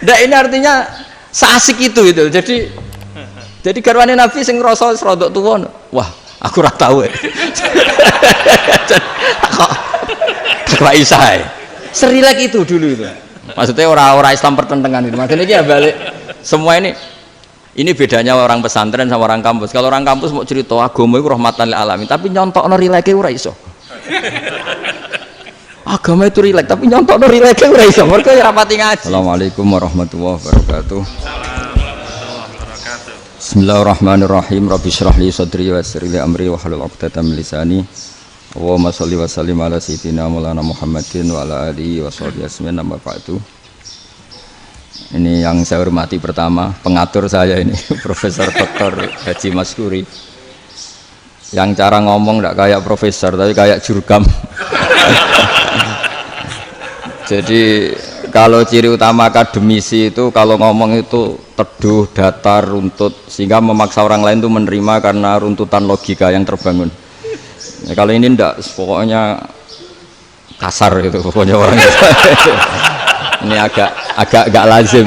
Ndak ini artinya seasik itu. Jadi garwane Nabi sing ngrasa rodok tuwa. Wah, aku ora tahu. Kok isa. Serilek itu dulu itu. Maksudnya orang Islam pertentangan itu. Maksudnya ini ya balik semua ini bedanya orang pesantren sama orang kampus. Kalau orang kampus mau cerita agama itu rahmatan lil alamin, tapi nyontokno rileke ora iso. Agama itu rilek, tapi nyontokno rileke ora iso. Mergo ya rapati ngaji. Assalamualaikum warahmatullahi wabarakatuh. Bismillahirrahmanirrahim. Rabbi shrah li sadri wa yassir li amri wa hlul 'uqdatam min lisani. Allahumma shalli wa sallim ala sayyidina Maulana Muhammadin wa ala alihi wa sahbihi ajmain. Amma ba'du. Ini yang saya hormati pertama, pengatur saya ini Profesor Dr. Haji Maskuri. Yang cara ngomong tidak kayak profesor tapi kayak jurkam. Jadi kalau ciri utama akademisi itu kalau ngomong itu teduh, datar, runtut, sehingga memaksa orang lain itu menerima karena runtutan logika yang terbangun. Ya, kalau ini enggak, pokoknya kasar gitu, pokoknya orang ini agak lazim,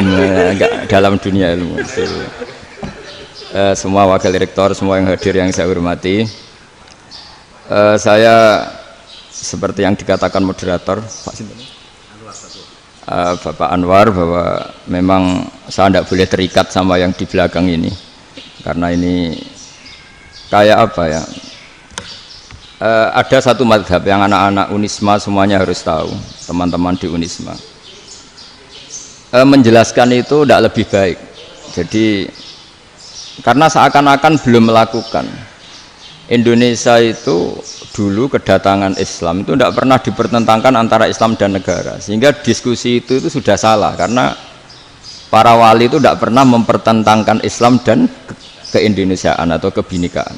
agak dalam dunia ilmu. Semua wakil rektor, semua yang hadir yang saya hormati, saya seperti yang dikatakan moderator Bapak Anwar, bahwa memang saya tidak boleh terikat sama yang di belakang ini, karena ini kayak apa ya, ada satu madhab yang anak-anak Unisma semuanya harus tahu, teman-teman di Unisma, menjelaskan itu tidak lebih baik. Jadi karena seakan-akan belum melakukan. Indonesia itu dulu kedatangan Islam itu tidak pernah dipertentangkan antara Islam dan negara, sehingga diskusi itu sudah salah, karena para wali itu tidak pernah mempertentangkan Islam dan keindonesiaan atau kebinekaan.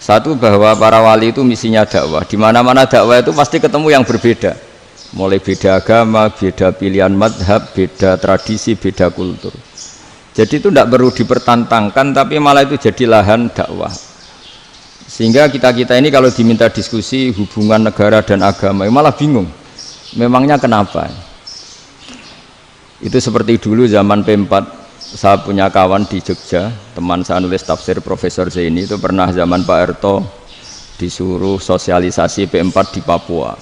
Satu, bahwa para wali itu misinya dakwah, di mana-mana dakwah itu pasti ketemu yang berbeda, mulai beda agama, beda pilihan madhab, beda tradisi, beda kultur. Jadi itu tidak perlu dipertentangkan, tapi malah itu jadi lahan dakwah. Sehingga kita ini kalau diminta diskusi hubungan negara dan agama malah bingung, memangnya kenapa. Itu seperti dulu zaman P4, saya punya kawan di Jogja, teman saya nulis tafsir Profesor Zaini, itu pernah zaman Pak Erto disuruh sosialisasi P4 di Papua.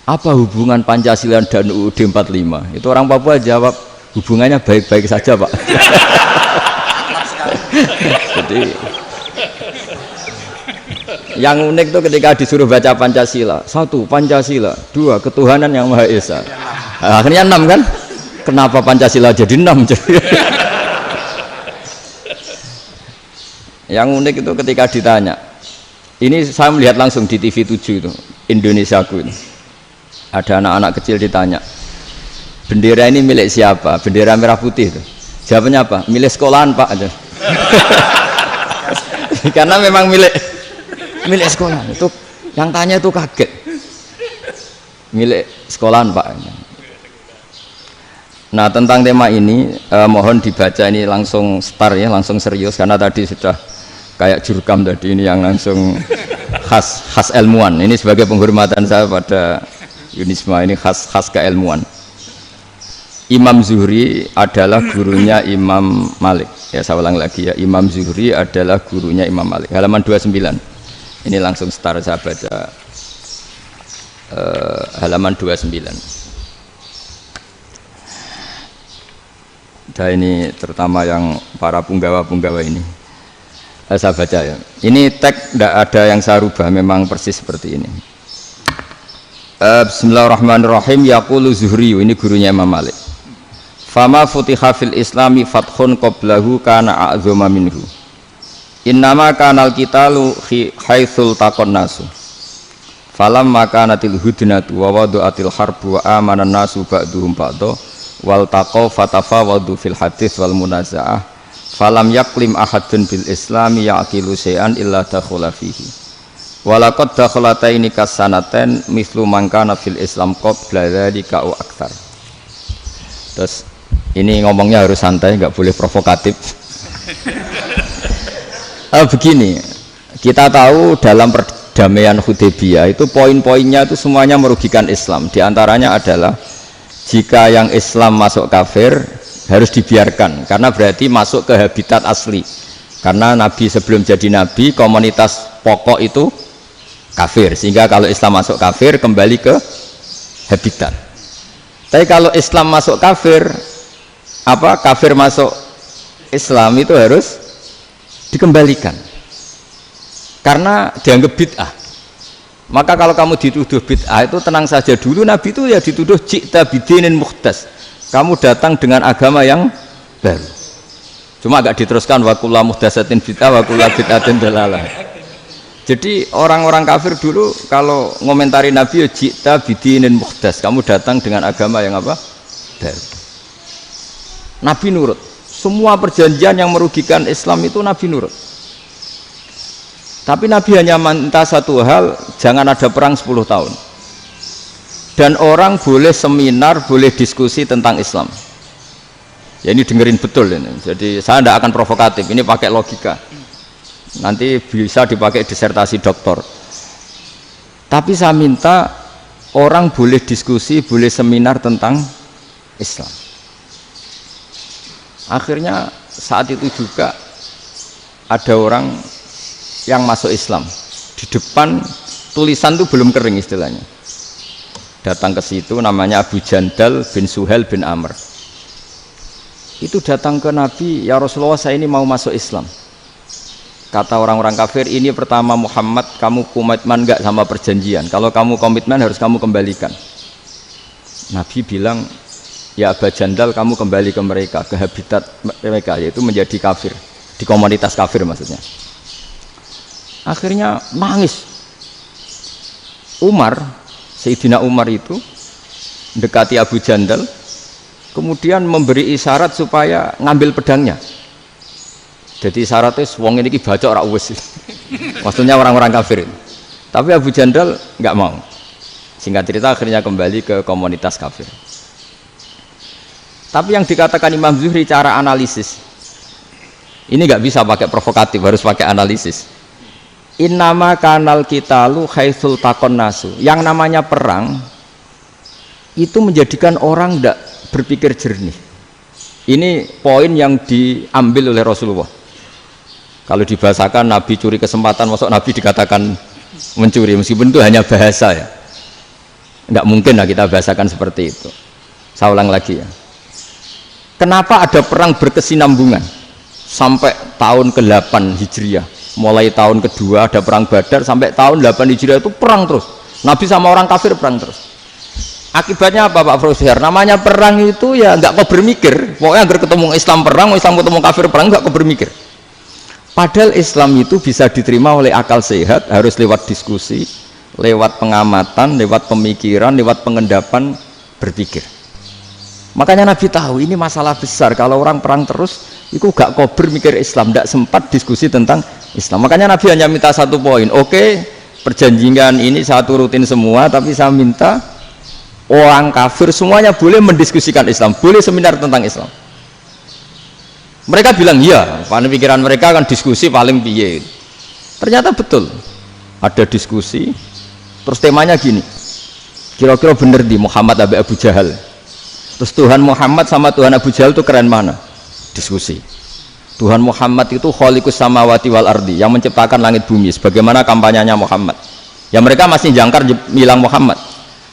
Apa hubungan Pancasila dan UUD 45? Itu orang Papua jawab, hubungannya baik-baik saja Pak. Jadi yang unik itu ketika disuruh baca Pancasila, 1 Pancasila, 2 ketuhanan yang Maha Esa. Akhirnya 6 kan? Kenapa Pancasila jadi 6? Yang unik itu ketika ditanya, ini saya melihat langsung di TV 7 itu, Indonesiaku itu, ada anak-anak kecil ditanya, bendera ini milik siapa? Bendera merah putih itu. Jawabannya apa? Milik sekolahan Pak. Karena memang milik sekolahan. Itu yang tanya itu kaget. Milik sekolahan Pak. Nah, tentang tema ini mohon dibaca ini langsung start ya, langsung serius, karena tadi sudah kayak jurkam tadi, ini yang langsung khas ilmuwan. Ini sebagai penghormatan saya pada Unisma, ini khas keilmuan. Imam Zuhri adalah gurunya Imam Malik. Ya, saya ulang lagi ya, Imam Zuhri adalah gurunya Imam Malik. Halaman 29. Ini langsung start, saya baca halaman 29. Dan ini terutama yang para punggawa-punggawa ini. Saya baca ya. Ini teks tidak ada yang saya rubah, memang persis seperti ini. Bismillahirrahmanirrahim. Yaqulu Zuhri, ini gurunya Imam Malik. Fama futiha fil islami fathun qablahu kana a'zama minhu. Innama kanal qitalu haitsul taqon nasu. Falam makanatil hudnatu wa wadu'atil harbu wa amanan nasu ba'duhum ba'do wal taqaw fatafawadu fil hadits wal munazaah. Falam yaklim ahadun bil islami yaqilu syai'an illa dakhula fihi. Walaqad dakhalataini kasanaten mislu man kana fil islam qabla dzalika au aktsar. Terus ini ngomongnya harus santai, nggak boleh provokatif. Begini, kita tahu dalam perdamaian Hudaybiyah itu poin-poinnya itu semuanya merugikan Islam. Di antaranya adalah jika yang Islam masuk kafir harus dibiarkan karena berarti masuk ke habitat asli. Karena Nabi sebelum jadi Nabi komunitas pokok itu kafir, sehingga kalau Islam masuk kafir kembali ke habitat. Tapi kalau Islam masuk kafir, kafir masuk Islam itu harus dikembalikan karena dianggap bid'ah. Maka kalau kamu dituduh bid'ah itu tenang saja dulu, Nabi itu ya dituduh ji'ta bidinin muhdas, kamu datang dengan agama yang baru. Cuma agak diteruskan wa kullu muhdatsatin bid'ah wa kullu bid'atin dalalah. Jadi orang-orang kafir dulu kalau ngomentari Nabi ya ji'ta bidinin muhdas, kamu datang dengan agama yang baru. Nabi nurut. Semua perjanjian yang merugikan Islam itu Nabi nurut. Tapi Nabi hanya minta satu hal, jangan ada perang 10 tahun. Dan orang boleh seminar, boleh diskusi tentang Islam. Ya ini dengerin betul ini. Jadi saya tidak akan provokatif, ini pakai logika. Nanti bisa dipakai disertasi doktor. Tapi saya minta orang boleh diskusi, boleh seminar tentang Islam. Akhirnya saat itu juga ada orang yang masuk Islam. Di depan tulisan itu belum kering istilahnya. Datang ke situ namanya Abu Jandal bin Suhail bin Amr. Itu datang ke Nabi, ya Rasulullah saya ini mau masuk Islam. Kata orang-orang kafir, ini pertama Muhammad, kamu komitmen enggak sama perjanjian? Kalau kamu komitmen harus kamu kembalikan. Nabi bilang, ya Abu Jandal kamu kembali ke mereka, ke habitat mereka, yaitu menjadi kafir, di komunitas kafir maksudnya. Akhirnya nangis. Sayyidina Umar itu mendekati Abu Jandal, kemudian memberi isyarat supaya ngambil pedangnya. Jadi syaratnya wong ini baca ora wis. Maksudnya orang-orang kafir. Tapi Abu Jandal nggak mau. Singkat cerita akhirnya kembali ke komunitas kafir. Tapi yang dikatakan Imam Zuhri cara analisis ini nggak bisa pakai provokatif, harus pakai analisis. Innama kanal qitalu haitsul taqon nasu. Yang namanya perang itu menjadikan orang tidak berpikir jernih. Ini poin yang diambil oleh Rasulullah. Kalau dibahasakan Nabi curi kesempatan, masuk Nabi dikatakan mencuri, meskipun itu hanya bahasa ya. Tidak mungkin lah kita bahasakan seperti itu. Saya ulang lagi ya. Kenapa ada perang berkesinambungan sampai tahun ke-8 Hijriah? Mulai tahun kedua ada perang Badar sampai tahun 8 Hijriah itu perang terus. Nabi sama orang kafir perang terus. Akibatnya apa Pak Profesor? Namanya perang itu ya nggak kau bermikir. Pokoknya agar ketemu Islam perang, Islam ketemu kafir perang, nggak kau bermikir. Padahal Islam itu bisa diterima oleh akal sehat, harus lewat diskusi, lewat pengamatan, lewat pemikiran, lewat pengendapan berpikir. Makanya Nabi tahu ini masalah besar. Kalau orang perang terus, itu gak kober mikir Islam, tidak sempat diskusi tentang Islam. Makanya Nabi hanya minta satu poin. Oke, perjanjian ini saya turutin semua, tapi saya minta orang kafir semuanya boleh mendiskusikan Islam, boleh seminar tentang Islam. Mereka bilang iya, pada pikiran mereka kan diskusi paling piye. Ternyata betul, ada diskusi. Terus temanya gini, kira-kira bener di Muhammad Abu Jahal. Terus Tuhan Muhammad sama Tuhan Abu Jahal itu keren mana? Diskusi. Tuhan Muhammad itu khaliqus samawati wal ardi, yang menciptakan langit bumi. Sebagaimana kampanyenya Muhammad. Ya mereka masih jangkar bilang Muhammad.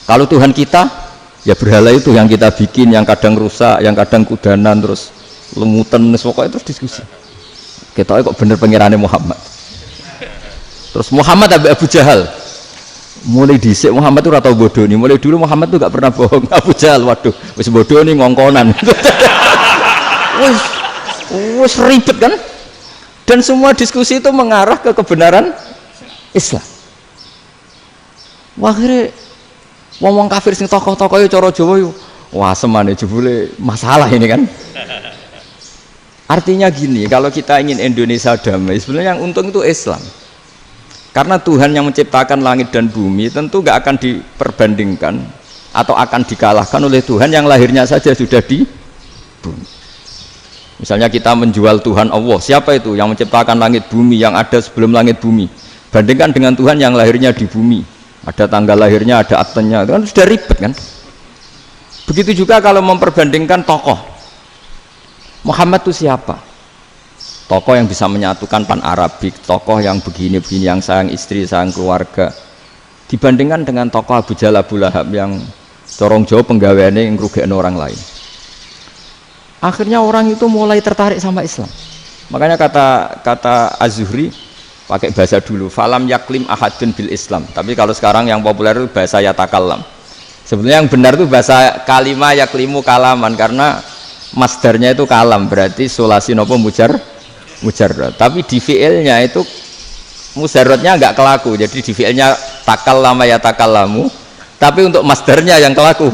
Kalau Tuhan kita, ya berhala itu yang kita bikin, yang kadang rusak, yang kadang kudanan, terus lemutan, pokoknya terus diskusi. Kita kok bener pengirannya Muhammad. Terus Muhammad Abu Jahal. Mulai dhisik Muhammad itu ratau bodoh nih. Mulai dulu Muhammad itu gak pernah bohong. Abu Jahal, waduh, wis bodoh nih ngongkonan. Wis ribet kan? Dan semua diskusi itu mengarah ke kebenaran Islam. Wah, akhirnya ngomong kafir sing tokoh-tokoh cara Jawa yo. Wah, semane jebule masalah ini kan. Artinya gini, kalau kita ingin Indonesia damai, sebenarnya yang untung itu Islam. Karena Tuhan yang menciptakan langit dan bumi tentu gak akan diperbandingkan atau akan dikalahkan oleh Tuhan yang lahirnya saja sudah di bumi. Misalnya kita menjual Tuhan Allah, siapa itu yang menciptakan langit bumi, yang ada sebelum langit bumi? Bandingkan dengan Tuhan yang lahirnya di bumi, ada tanggal lahirnya, ada aktenya, itu kan sudah ribet kan? Begitu juga kalau memperbandingkan tokoh. Muhammad itu siapa? Tokoh yang bisa menyatukan pan Arabik, tokoh yang begini-begini, yang sayang istri, sayang keluarga. Dibandingkan dengan tokoh Abu Jahal, Abu Lahab yang corong jauh penggaweannya yang ngerugikan orang lain. Akhirnya orang itu mulai tertarik sama Islam. Makanya kata Az-Zuhri pakai bahasa dulu, falam yaklim ahadun bil Islam. Tapi kalau sekarang yang populer itu bahasa yatakallam. Sebenarnya yang benar itu bahasa kalimah yaklimu kalaman, karena masdarnya itu kalam, berarti sulasi nopo mujarrad. Tapi di fiilnya itu mujarradnya enggak kelaku. Jadi di fiilnya takallama ya takallamu, tapi untuk masdarnya yang kelaku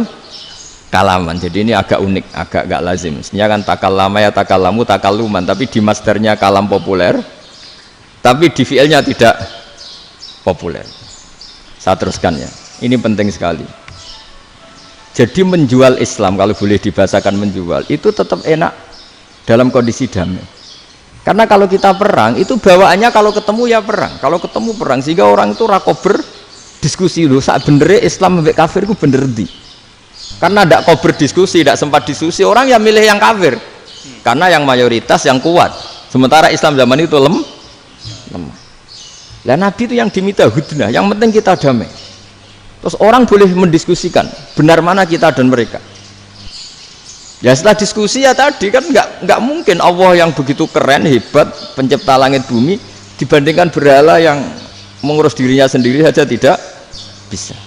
kalaman. Jadi ini agak unik, agak enggak lazim. Mestinya kan takallama ya takallamu takalluman, tapi di masdarnya kalam populer, tapi di fiilnya tidak populer. Saya teruskan ya. Ini penting sekali. Jadi menjual Islam, kalau boleh dibahasakan menjual, itu tetap enak dalam kondisi damai. Karena kalau kita perang, itu bawaannya kalau ketemu ya perang. Kalau ketemu perang, sehingga orang itu rakober diskusi loh. Saat benernya Islam sampai kafir itu bener di. Karena tidak kober diskusi, tidak sempat diskusi, orang yang milih yang kafir. Karena yang mayoritas yang kuat. Sementara Islam zaman itu lemah. Lah Nabi itu yang diminta hudnah, yang penting kita damai. Terus orang boleh mendiskusikan benar mana kita dan mereka. Ya setelah diskusi ya tadi kan nggak mungkin Allah yang begitu keren hebat pencipta langit bumi dibandingkan berhala yang mengurus dirinya sendiri saja tidak bisa.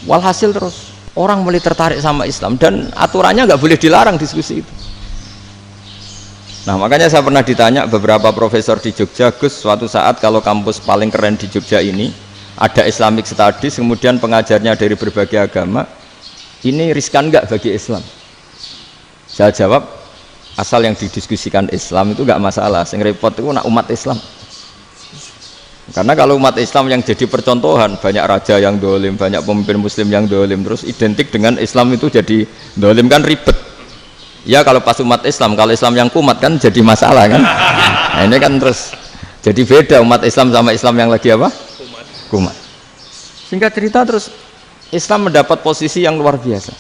Walhasil terus orang mulai tertarik sama Islam dan aturannya nggak boleh dilarang diskusi itu. Nah makanya saya pernah ditanya beberapa profesor di Jogja, Gus, suatu saat kalau kampus paling keren di Jogja ini ada Islamic Studies, kemudian pengajarnya dari berbagai agama, ini riskan nggak bagi Islam? Saya jawab, asal yang didiskusikan Islam itu nggak masalah, yang repot itu nak umat Islam. Karena kalau umat Islam yang jadi percontohan, banyak raja yang dolim, banyak pemimpin muslim yang dolim, terus identik dengan Islam itu jadi dolim kan ribet. Ya kalau pas umat Islam, kalau Islam yang kumat kan jadi masalah kan. Nah ini kan terus jadi beda umat Islam sama Islam yang lagi apa? Kumat. Singkat cerita terus Islam mendapat posisi yang luar biasa.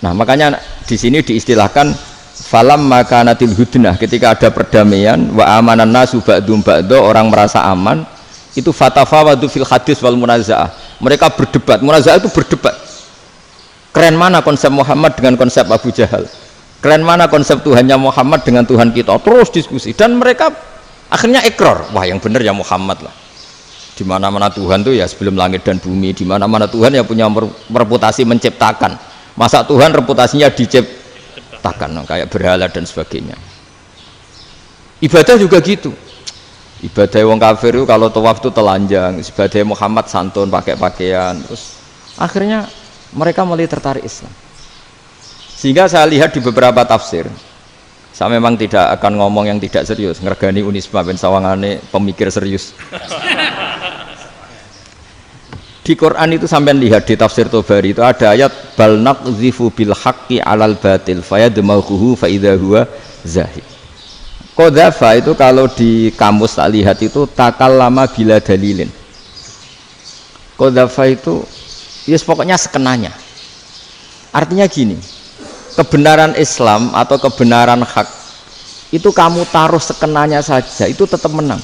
Nah makanya di sini diistilahkan falam makanatil hudnah, ketika ada perdamaian wa amanan nasu ba'dum ba'do, orang merasa aman, itu fatafawadu fil hadis wal munazaah. Mereka berdebat, munazaah itu berdebat. Keren mana konsep Muhammad dengan konsep Abu Jahal? Keren mana konsep Tuhannya Muhammad dengan Tuhan kita? Terus diskusi dan mereka akhirnya ikrar, wah yang benar ya Muhammad lah. Di mana-mana Tuhan tuh ya sebelum langit dan bumi, di mana-mana Tuhan yang punya reputasi menciptakan. Masa Tuhan reputasinya diciptakan, kayak berhala dan sebagainya. Ibadah juga gitu. Ibadah wong kafir itu kalau tawaf itu telanjang, ibadah Muhammad santun pakai pakaian. Terus akhirnya mereka mulai tertarik Islam. Sehingga saya lihat di beberapa tafsir, saya memang tidak akan ngomong yang tidak serius, ngergani Unisma ben sawangane pemikir serius. Di Quran itu sampai lihat di tafsir Tobari itu ada ayat bal naqzifu bil haqqi 'alal batil fayadmaghuhu fa idza huwa zahid. Qadzafa itu kalau di kamus tak lihat itu takallama bila dalilin. Qadzafa itu yes pokoknya sekenanya. Artinya gini, kebenaran Islam atau kebenaran hak itu kamu taruh sekenanya saja itu tetap menang.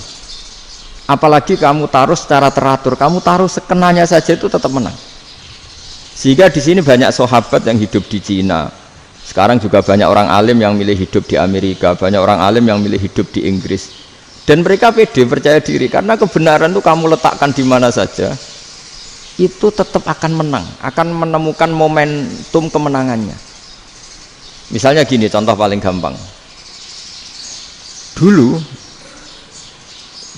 Apalagi kamu taruh secara teratur, kamu taruh sekenanya saja itu tetap menang. Sehingga di sini banyak sahabat yang hidup di Cina. Sekarang juga banyak orang alim yang milih hidup di Amerika, banyak orang alim yang milih hidup di Inggris. Dan mereka pede, percaya diri karena kebenaran itu kamu letakkan di mana saja, itu tetap akan menang, akan menemukan momentum kemenangannya. Misalnya gini, contoh paling gampang.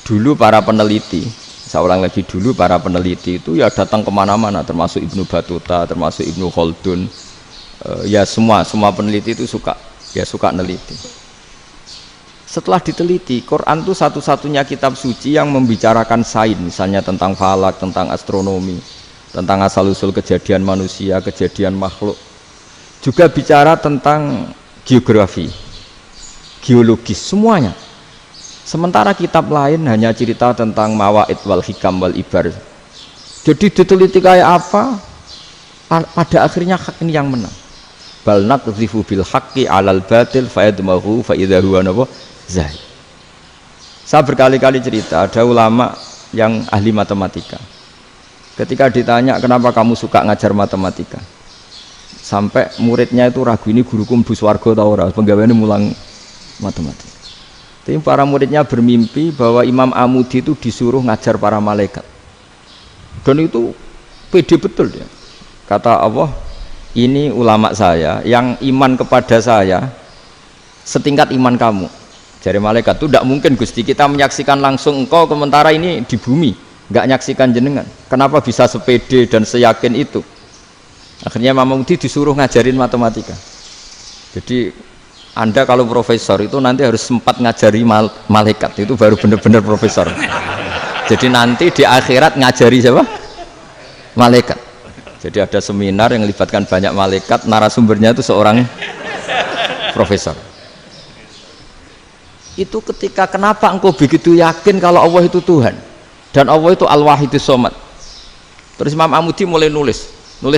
Dulu para peneliti, seorang lagi dulu para peneliti itu ya datang kemana-mana, termasuk Ibnu Battuta, termasuk Ibnu Khaldun, ya semua peneliti itu suka neliti. Setelah diteliti, Quran itu satu-satunya kitab suci yang membicarakan sains, misalnya tentang falak, tentang astronomi, tentang asal-usul kejadian manusia, kejadian makhluk. Juga bicara tentang geografi, geologis, semuanya. Sementara kitab lain hanya cerita tentang mawaid wal hikam wal ibar. Jadi diteliti kayak apa, pada akhirnya hak ini yang menang. Bal naqdhifu bil haqqi 'alal batil fayadmaghu fa idza huwa zahid. Saya berkali-kali cerita, ada ulama yang ahli matematika. Ketika ditanya kenapa kamu suka ngajar matematika, sampai muridnya itu ragu, ini guruku mlebu swarga ta ora, penggaweane mulang matematika. Tapi para muridnya bermimpi bahwa Imam Amudi itu disuruh ngajar para malaikat. Dan itu pede betul dia. Kata Allah, ini ulama saya yang iman kepada saya setingkat iman kamu. Jadi malaikat itu tidak mungkin Gusti, kita menyaksikan langsung engkau, sementara ini di bumi nggak nyaksikan jenengan. Kenapa bisa sepede dan seyakin itu? Akhirnya Imam Amudi disuruh ngajarin matematika. Jadi Anda kalau profesor itu nanti harus sempat ngajari malaikat, itu baru benar-benar profesor. Jadi nanti di akhirat ngajari siapa? Malaikat. Jadi ada seminar yang melibatkan banyak malaikat, narasumbernya itu seorang profesor. Itu ketika kenapa engkau begitu yakin kalau Allah itu Tuhan dan Allah itu Al-Wahidus Shomad. Terus Imam Amudi mulai nulis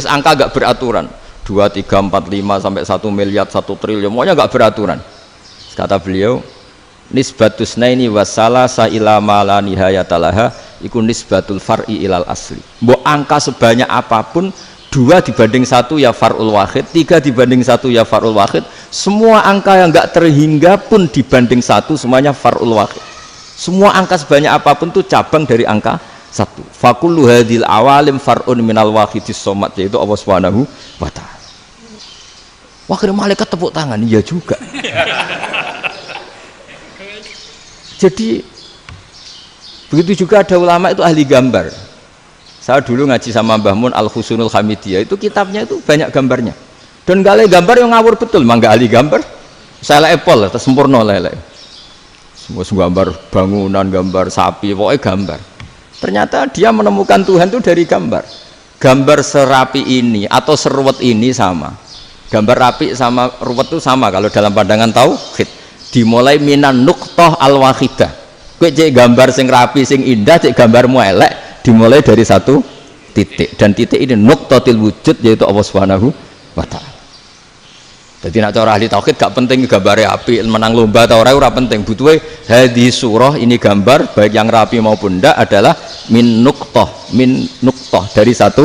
angka gak beraturan, 2, 3, 4, 5 sampai 1 miliar, 1 triliun, pokoknya gak beraturan. Kata beliau, nisbatus naini wasalasa ila ma la nihayatalaha iku nisbatul far'i ilal asli. Mbok angka sebanyak apapun, 2 dibanding 1 ya far'ul wahid, 3 dibanding 1 ya far'ul wahid. Semua angka yang enggak terhingga pun dibanding 1 semuanya far'ul wahid. Semua angka sebanyak apapun itu cabang dari angka 1. Fakullu hadil awalim far'un minal wahidis somad, yaitu Allah Subhanahu wa ta'ala. Wah, kira malaikat tepuk tangan, iya juga. Jadi begitu juga ada ulama itu ahli gambar. Saya dulu ngaji sama Mbah Mun Al-Husunul Hamidiyah, itu kitabnya itu banyak gambarnya. Dan gale gambar yang ngawur betul, mangga ahli gambar. Saya epol, sempurna lele. Semua gambar bangunan, gambar sapi, pokoknya gambar. Ternyata dia menemukan Tuhan itu dari gambar. Gambar serapi ini atau seruwet ini sama. Gambar rapi sama ruwet itu sama kalau dalam pandangan tauhid. Dimulai minan nuqtah al-wahidah. Kowe cek gambar sing rapi sing indah, cek gambarmu elek, dimulai dari 1 titik, dan titik ini nuqtatil wujud, yaitu Allah Subhanahu wa ta'ala. Jadi nak cara ahli tauhid gak penting gambare api, menang lomba atau ora penting, butuhe hadis surah ini gambar baik yang rapi maupun ndak adalah min nuqtah dari 1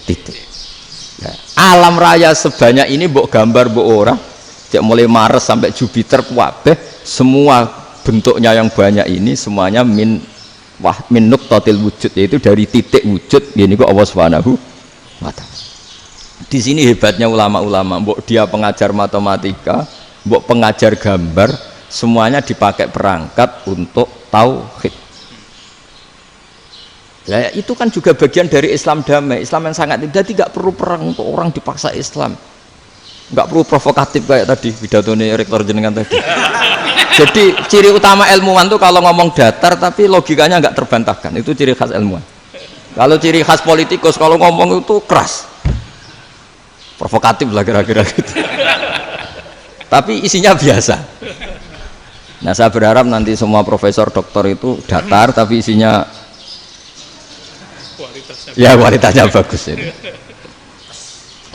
titik. Ya, alam raya sebanyak ini mbok gambar mbok ora, cek mulai Mars sampai Jupiter kabeh semua bentuknya yang banyak ini semuanya min nuqtatil wujud, yaitu dari titik wujud. Gini kok Allah Subhanahu wa ta'ala. Di sini hebatnya ulama-ulama, mbok dia pengajar matematika, mbok pengajar gambar, semuanya dipakai perangkat untuk tauhid. Ya, itu kan juga bagian dari Islam damai, Islam yang sangat tidak perlu perang untuk orang dipaksa Islam. Nggak perlu provokatif kayak tadi pidatone rektor jenengan tadi. Jadi ciri utama ilmuwan tuh kalau ngomong datar tapi logikanya nggak terbantahkan, itu ciri khas ilmuwan. Kalau ciri khas politikus kalau ngomong itu keras, provokatif lah kira-kira gitu. Tapi isinya biasa. Nah, saya berharap nanti semua profesor doktor itu datar tapi isinya kualitasnya bagus ini.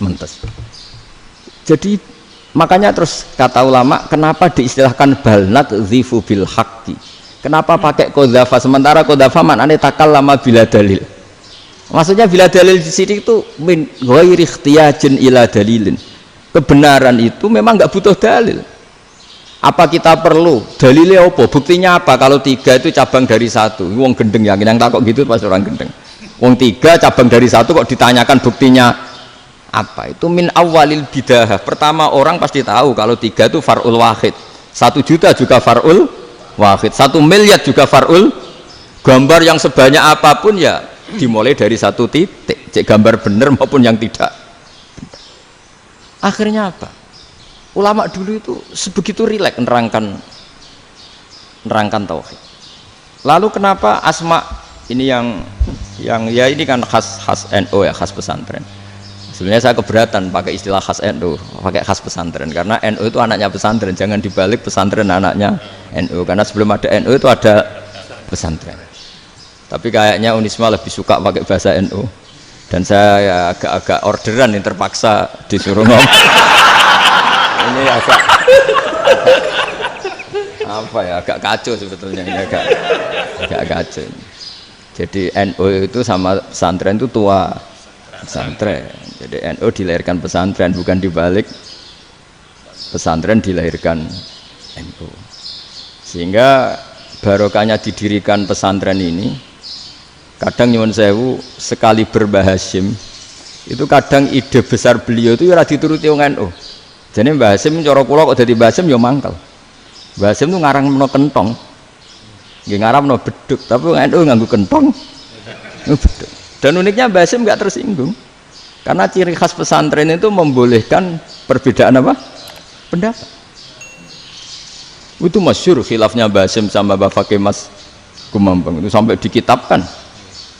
Mentes. Jadi makanya terus kata ulama, kenapa diistilahkan bal naqdhifu bil haqqi? Kenapa pakai qadzafa sementara qadzafa maknane takallama bila dalil? Maksudnya bila dalil di sini itu min ghairi ikhtiyajin ila dalilin. Kebenaran itu memang enggak butuh dalil. Apa kita perlu dalilnya apa? Buktinya apa? Kalau 3 itu cabang dari 1. Wong gendeng yang takok gitu pas orang gendeng. Wong 3 cabang dari 1 kok ditanyakan buktinya apa? Itu min awalil bidahah. Pertama orang pasti tahu kalau 3 itu far'ul wahid, 1 juta juga far'ul wahid, 1 miliar juga far'ul. Gambar yang sebanyak apapun ya dimulai dari 1 titik, cek gambar bener maupun yang tidak. Akhirnya apa? Ulama dulu itu sebegitu rileks nerangkan tauhid. Lalu kenapa asma ini yang ya ini kan khas NU ya, khas pesantren. Sebenarnya saya keberatan pakai istilah khas NU, pakai khas pesantren, karena NU itu anaknya pesantren, jangan dibalik pesantren anaknya NU, karena sebelum ada NU itu ada pesantren. Tapi kayaknya Unisma lebih suka pakai bahasa NU Dan saya ya agak-agak orderan yang terpaksa disuruh ngomong. Ini agak apa ya, agak kacau sebetulnya ini, agak kacau. Jadi NU itu sama pesantren itu tua pesantren. Jadi NU dilahirkan pesantren, bukan dibalik pesantren dilahirkan NU. Sehingga barokahnya didirikan pesantren ini, kadang nyuwun sewu sekali berbahas Hasyim itu kadang ide besar beliau itu ora dituruti wong NU. Jadi Mbah Hasyim cara kula kok dadi Mbah Hasyim ya mangkel. Mbah Hasyim itu ngarangno kentong. Nggih ngaramno beduk, tapi wong NU nganggo kentong. Beduk. Dan uniknya Mbah Hasyim enggak tersinggung. Karena ciri khas pesantren itu membolehkan perbedaan apa? Pendapat. Itu masyhur khilafnya Mbah Hasyim sama Mbah Fakih Mas Kumambang itu sampai dikitabkan.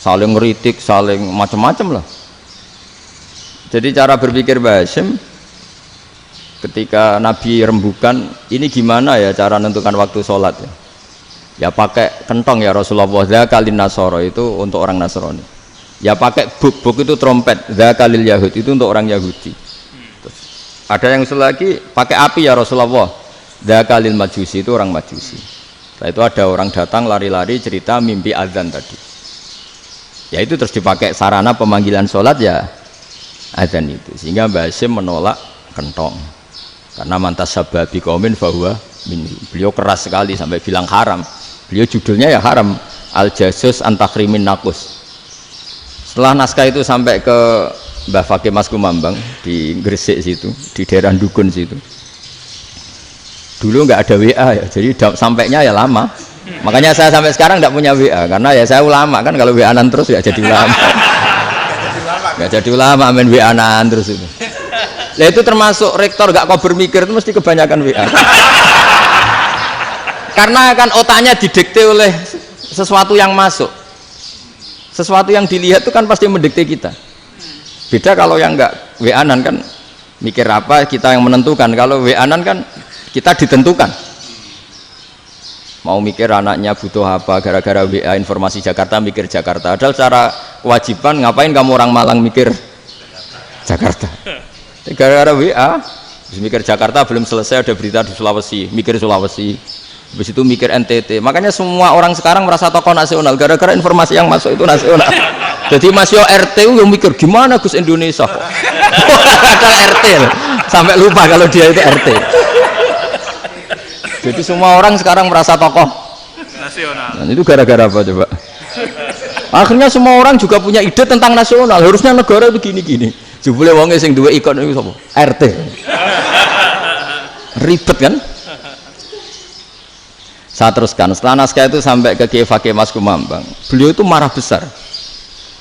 Saling ngeritik, saling macam-macam lah. Jadi cara berpikir Mbah Hasyim ketika Nabi rembukan, ini gimana ya cara menentukan waktu sholat ya? Ya pakai kentong ya Rasulullah, dzakalin nasoro itu untuk orang Nasrani. Ya pakai buk itu trompet, dzakalil Yahud itu untuk orang Yahudi. Terus, ada yang lagi pakai api ya Rasulullah, dzakalil Majusi itu orang Majusi. Setelah itu ada orang datang lari-lari cerita mimpi azan tadi. Ya itu terus dipakai sarana pemanggilan sholat ya azan itu. Sehingga Mbah Hasyim menolak kentong. Karena mantas sababi qaumin fahuwa minhu. Beliau keras sekali sampai bilang haram. Beliau judulnya ya haram, Al-Jasus Antakrimin Nakus. Setelah naskah itu sampai ke Mbah Fakih Mas Kumambang di Gresik situ, di daerah Dukun situ. Dulu nggak ada WA ya, jadi sampainya ya lama. Makanya saya sampai sekarang nggak punya WA, karena ya saya ulama kan, kalau WA-an terus ya jadi ulama. Nggak jadi ulama, main WA-an terus itu. Nah itu termasuk rektor gak kau bermikir itu mesti kebanyakan WA. Karena kan otaknya didikte oleh sesuatu yang masuk, sesuatu yang dilihat itu kan pasti mendikte kita. Beda kalau yang enggak WA-an kan mikir apa kita yang menentukan. Kalau WA-an kan kita ditentukan. Mau mikir anaknya butuh apa gara-gara WA informasi Jakarta mikir Jakarta. Padahal secara kewajiban ngapain kamu orang Malang mikir Jakarta? Gara-gara WA, mikir Jakarta belum selesai ada berita di Sulawesi, mikir Sulawesi, habis itu mikir NTT. Makanya semua orang sekarang merasa tokoh nasional gara-gara informasi yang masuk itu nasional. Jadi masih RT yang mikir gimana Gus Indonesia kok. Ada RT sampai lupa kalau dia itu RT. Jadi semua orang sekarang merasa tokoh nasional. Dan itu gara-gara apa coba? Akhirnya semua orang juga punya ide tentang nasional. Harusnya negara itu gini-gini. Jebule wonge sing duwe ikon itu sapa? RT. Ribet kan? Saya teruskan. Setelah naskah itu sampai ke Kiai Fakih Mas Kumambang. Beliau itu marah besar.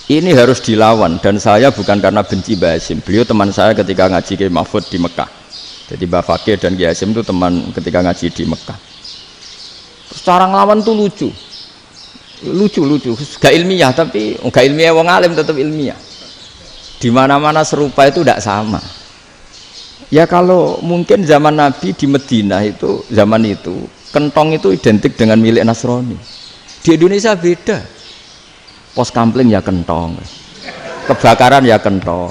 Ini harus dilawan dan saya bukan karena benci Mbah Hasyim. Beliau teman saya ketika ngaji Kiai Mahfud di Mekah. Jadi Mbah Fakih dan Kiai Hasyim itu teman ketika ngaji di Mekah. Terus cara ngelawan tuh lucu. Lucu. Gak ilmiah tapi gak ilmiah wong alim tetap ilmiah. Di mana-mana serupa itu tidak sama. Ya kalau mungkin zaman Nabi di Madinah itu zaman itu kentong itu identik dengan milik Nasrani. Di Indonesia beda. Pos kampling ya kentong, kebakaran ya kentong,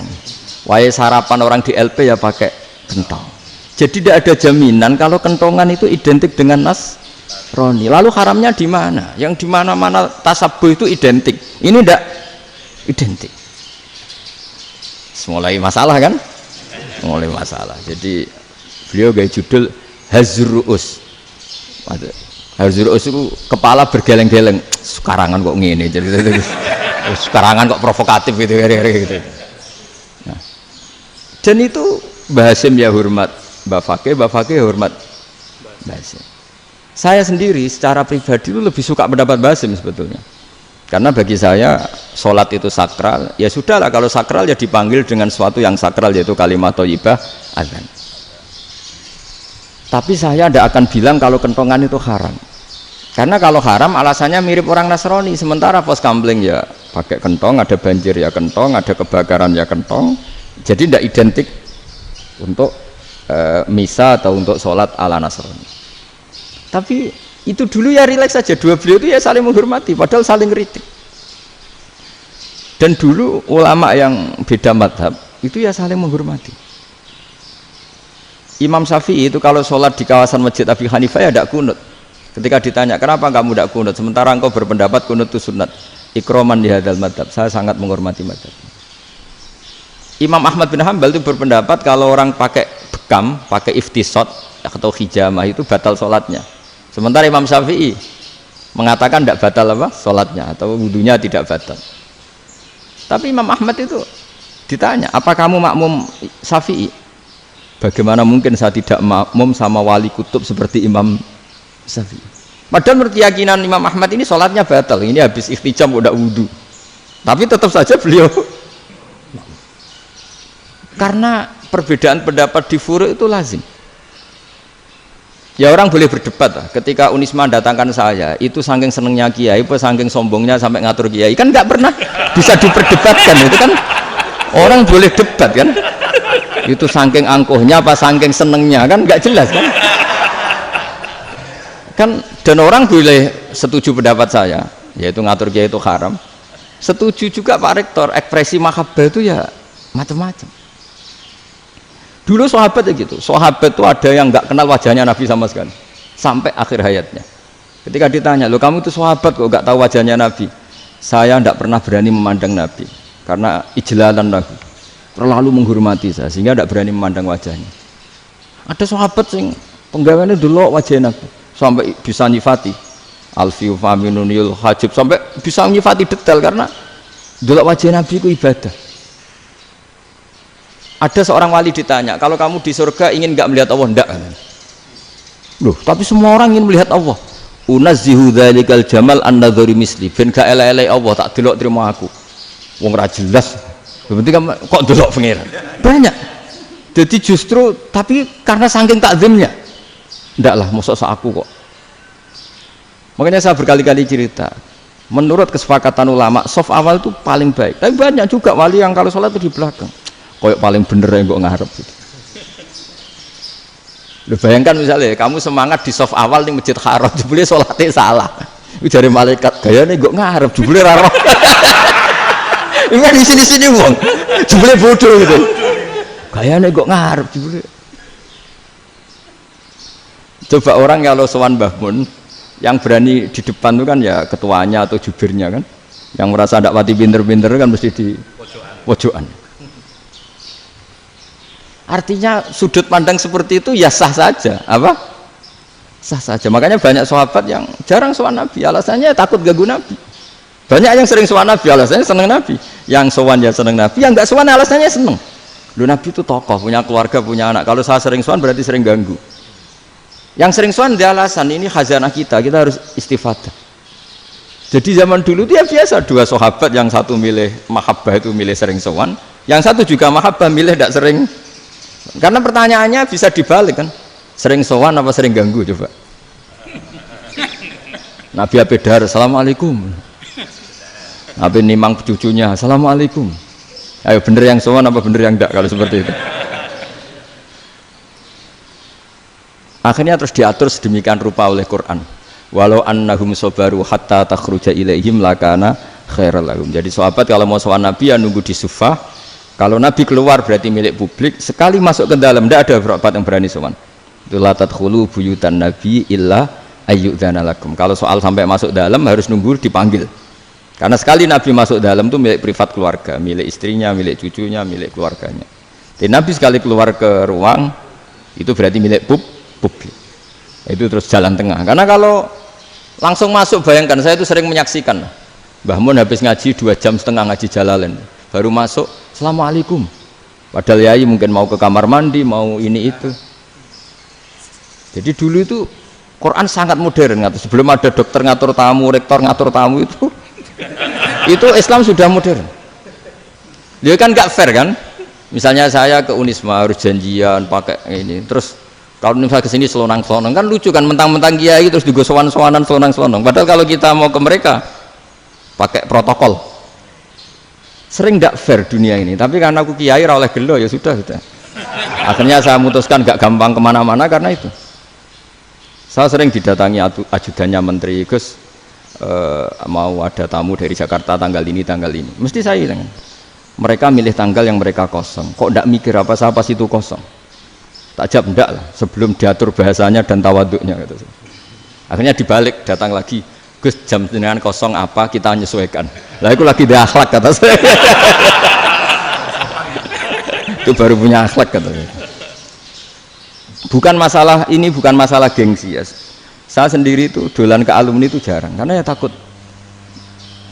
wae sarapan orang di LP ya pakai kentong. Jadi tidak ada jaminan kalau kentongan itu identik dengan Nasrani. Lalu haramnya di mana? Yang di mana-mana tasabuh itu identik. Ini tidak identik. Mulai masalah kan? Mulai masalah. Jadi beliau gaya judul Hazruus. Hazruus itu kepala bergeleng-geleng. Sekarangan kok ngene. Jadi sekarangan kok provokatif gitu. Nah. Dan itu Mbah Hasyim ya hormat Mbah Fakih hormat Mbah Hasyim. Saya sendiri secara pribadi itu lebih suka pendapat Mbah Hasyim sebetulnya. Karena bagi saya sholat itu sakral, ya sudahlah kalau sakral ya dipanggil dengan sesuatu yang sakral yaitu kalimat thayyibah azan. Tapi saya tidak akan bilang kalau kentongan itu haram. Karena kalau haram alasannya mirip orang Nasrani. Sementara pos kampling ya pakai kentong, ada banjir ya kentong, ada kebakaran ya kentong. Jadi tidak identik untuk misa atau untuk sholat ala Nasrani. Tapi itu dulu ya rileks saja, dua beliau itu ya saling menghormati padahal saling kritik. Dan dulu ulama yang beda madhab itu ya saling menghormati. Imam Syafi'i itu kalau sholat di kawasan Masjid Abi Hanifah ya tidak kunut. Ketika ditanya kenapa kamu tidak kunut, sementara engkau berpendapat kunut itu sunat, ikroman di hadal madhab, saya sangat menghormati madhab. Imam Ahmad bin Hanbal itu berpendapat kalau orang pakai bekam, pakai iftisot atau hijamah itu batal sholatnya. Sementara Imam Syafi'i mengatakan tidak batal apa sholatnya atau wudunya tidak batal. Tapi Imam Ahmad itu ditanya, apa kamu makmum Syafi'i? Bagaimana mungkin saya tidak makmum sama wali kutub seperti Imam Syafi'i? Padahal menurut keyakinan Imam Ahmad ini sholatnya batal, ini habis iftijam udah wudu, tapi tetap saja beliau, karena perbedaan pendapat di furu' itu lazim. Ya orang boleh berdebat lah. Ketika Unisma datangkan saya, itu saking senengnya kiai, apa saking sombongnya sampai ngatur kiai, kan nggak pernah bisa diperdebatkan. Itu kan orang boleh debat kan? Itu saking angkuhnya apa saking senengnya, kan nggak jelas kan? Kan dan orang boleh setuju pendapat saya, yaitu ngatur kiai itu haram. Setuju juga Pak Rektor, ekspresi mahabbah itu ya macam-macam. Dulu sahabat ya gitu, sahabat itu ada yang nggak kenal wajahnya Nabi sama sekali sampai akhir hayatnya. Ketika ditanya, loh kamu itu sahabat kok nggak tahu wajahnya Nabi? Saya tidak pernah berani memandang Nabi karena ijlalan Nabi, terlalu menghormati saya sehingga tidak berani memandang wajahnya. Ada sahabat yang penggawaannya dulu wajah Nabi sampai bisa nyifati alfiu faminunil hajib, sampai bisa nyifati detail karena dulu wajah Nabi itu ibadah. Ada seorang wali ditanya, kalau kamu di surga ingin nggak melihat Allah? Enggak. Loh, tapi semua orang ingin melihat Allah. Unazzihu dzalikal jamal an-nadhari misli. Ben gak elek-elek Allah tak delok terima aku. Wong ra jelas. Penting kok delok pangeran. Banyak. Jadi justru tapi karena saking takzimnya. Enggak lah, mosok sak aku kok. Makanya saya berkali-kali cerita. Menurut kesepakatan ulama, soft awal itu paling baik. Tapi banyak juga wali yang kalau sholat itu di belakang. Koyok paling bener yang kok ngarep gitu. Lu bayangkan misalnya kamu semangat di soft awal di Masjid Haram, jebule sholatnya salah. Itu dari malaikat gayane kok ngarep, jebule ra roh. Enggak di sini-sini wong. Jebule bodoh gitu. Gayane kok ngarep jebule. Coba orang kalau sowan Mbah Mun yang berani di depan itu kan ya ketuanya atau jubirnya kan. Yang merasa ndak pati pinter-pinter kan mesti di pojokan. Artinya sudut pandang seperti itu ya sah saja, apa? Sah saja. Makanya banyak sahabat yang jarang sowan Nabi, alasannya takut ganggu Nabi. Banyak yang sering sowan Nabi, alasannya seneng Nabi. Yang sowan ya seneng Nabi, yang nggak sowan alasannya seneng. Lu Nabi itu tokoh, punya keluarga, punya anak. Kalau saya sering sowan berarti sering ganggu. Yang sering sowan dia alasan ini khazanah kita harus istifadah. Jadi zaman dulu dia biasa dua sahabat, yang satu milih mahabbah itu milih sering sowan, yang satu juga mahabbah milih tidak sering. Karena pertanyaannya bisa dibalik kan, sering sowan apa sering ganggu coba. Nabi Abedar, assalamualaikum. Nabi nimang cucunya, assalamualaikum. Ayo bener yang sowan apa bener yang enggak kalau seperti itu. Akhirnya terus diatur sedemikian rupa oleh Quran. Walau annahum sabaru hatta takhruja ilaihim lakana khairal lahum. Jadi sahabat kalau mau sowan Nabi ya nunggu di sufah. Kalau Nabi keluar berarti milik publik, sekali masuk ke dalam tidak ada berapa yang berani sowan. La tadkhulu buyutan nabi illa ayyudzana lakum. Kalau soal sampai masuk dalam harus nunggu dipanggil. Karena sekali Nabi masuk dalam itu milik privat keluarga, milik istrinya, milik cucunya, milik keluarganya. Dan Nabi sekali keluar ke ruang itu berarti milik publik. Itu terus jalan tengah. Karena kalau langsung masuk, bayangkan saya itu sering menyaksikan. Mbah Mun habis ngaji 2,5 jam ngaji Jalalain. Baru masuk, assalamualaikum. Padahal yai mungkin mau ke kamar mandi, mau ini itu. Jadi dulu itu Quran sangat modern. Sebelum ada dokter ngatur tamu, rektor ngatur tamu itu Islam sudah modern. Dia kan nggak fair kan? Misalnya saya ke Unisma harus janjian pakai ini. Terus kalau misalnya kesini selonang-selonang kan lucu kan, mentang-mentang kiai terus juga sowan-sowanan selonang-selonang. Padahal kalau kita mau ke mereka pakai protokol. Sering tidak fair dunia ini, tapi karena aku kiai oleh gelo ya sudah. Akhirnya saya memutuskan gak gampang kemana-mana karena itu. Saya sering didatangi ajudannya menteri, Gus mau ada tamu dari Jakarta tanggal ini mesti saya bilang, mereka milih tanggal yang mereka kosong, kok ndak mikir apa itu kosong, tak jawab ndak lah sebelum diatur bahasanya dan tawaduknya gitu. Akhirnya dibalik, datang lagi, Gus jam jenengan kosong apa, kita menyesuaikan. Lah itu lagi di akhlak kata saya. Itu baru punya akhlak kata saya. Bukan masalah ini, bukan masalah gengsi ya. Saya sendiri itu dolan ke alumni itu jarang, karena ya takut.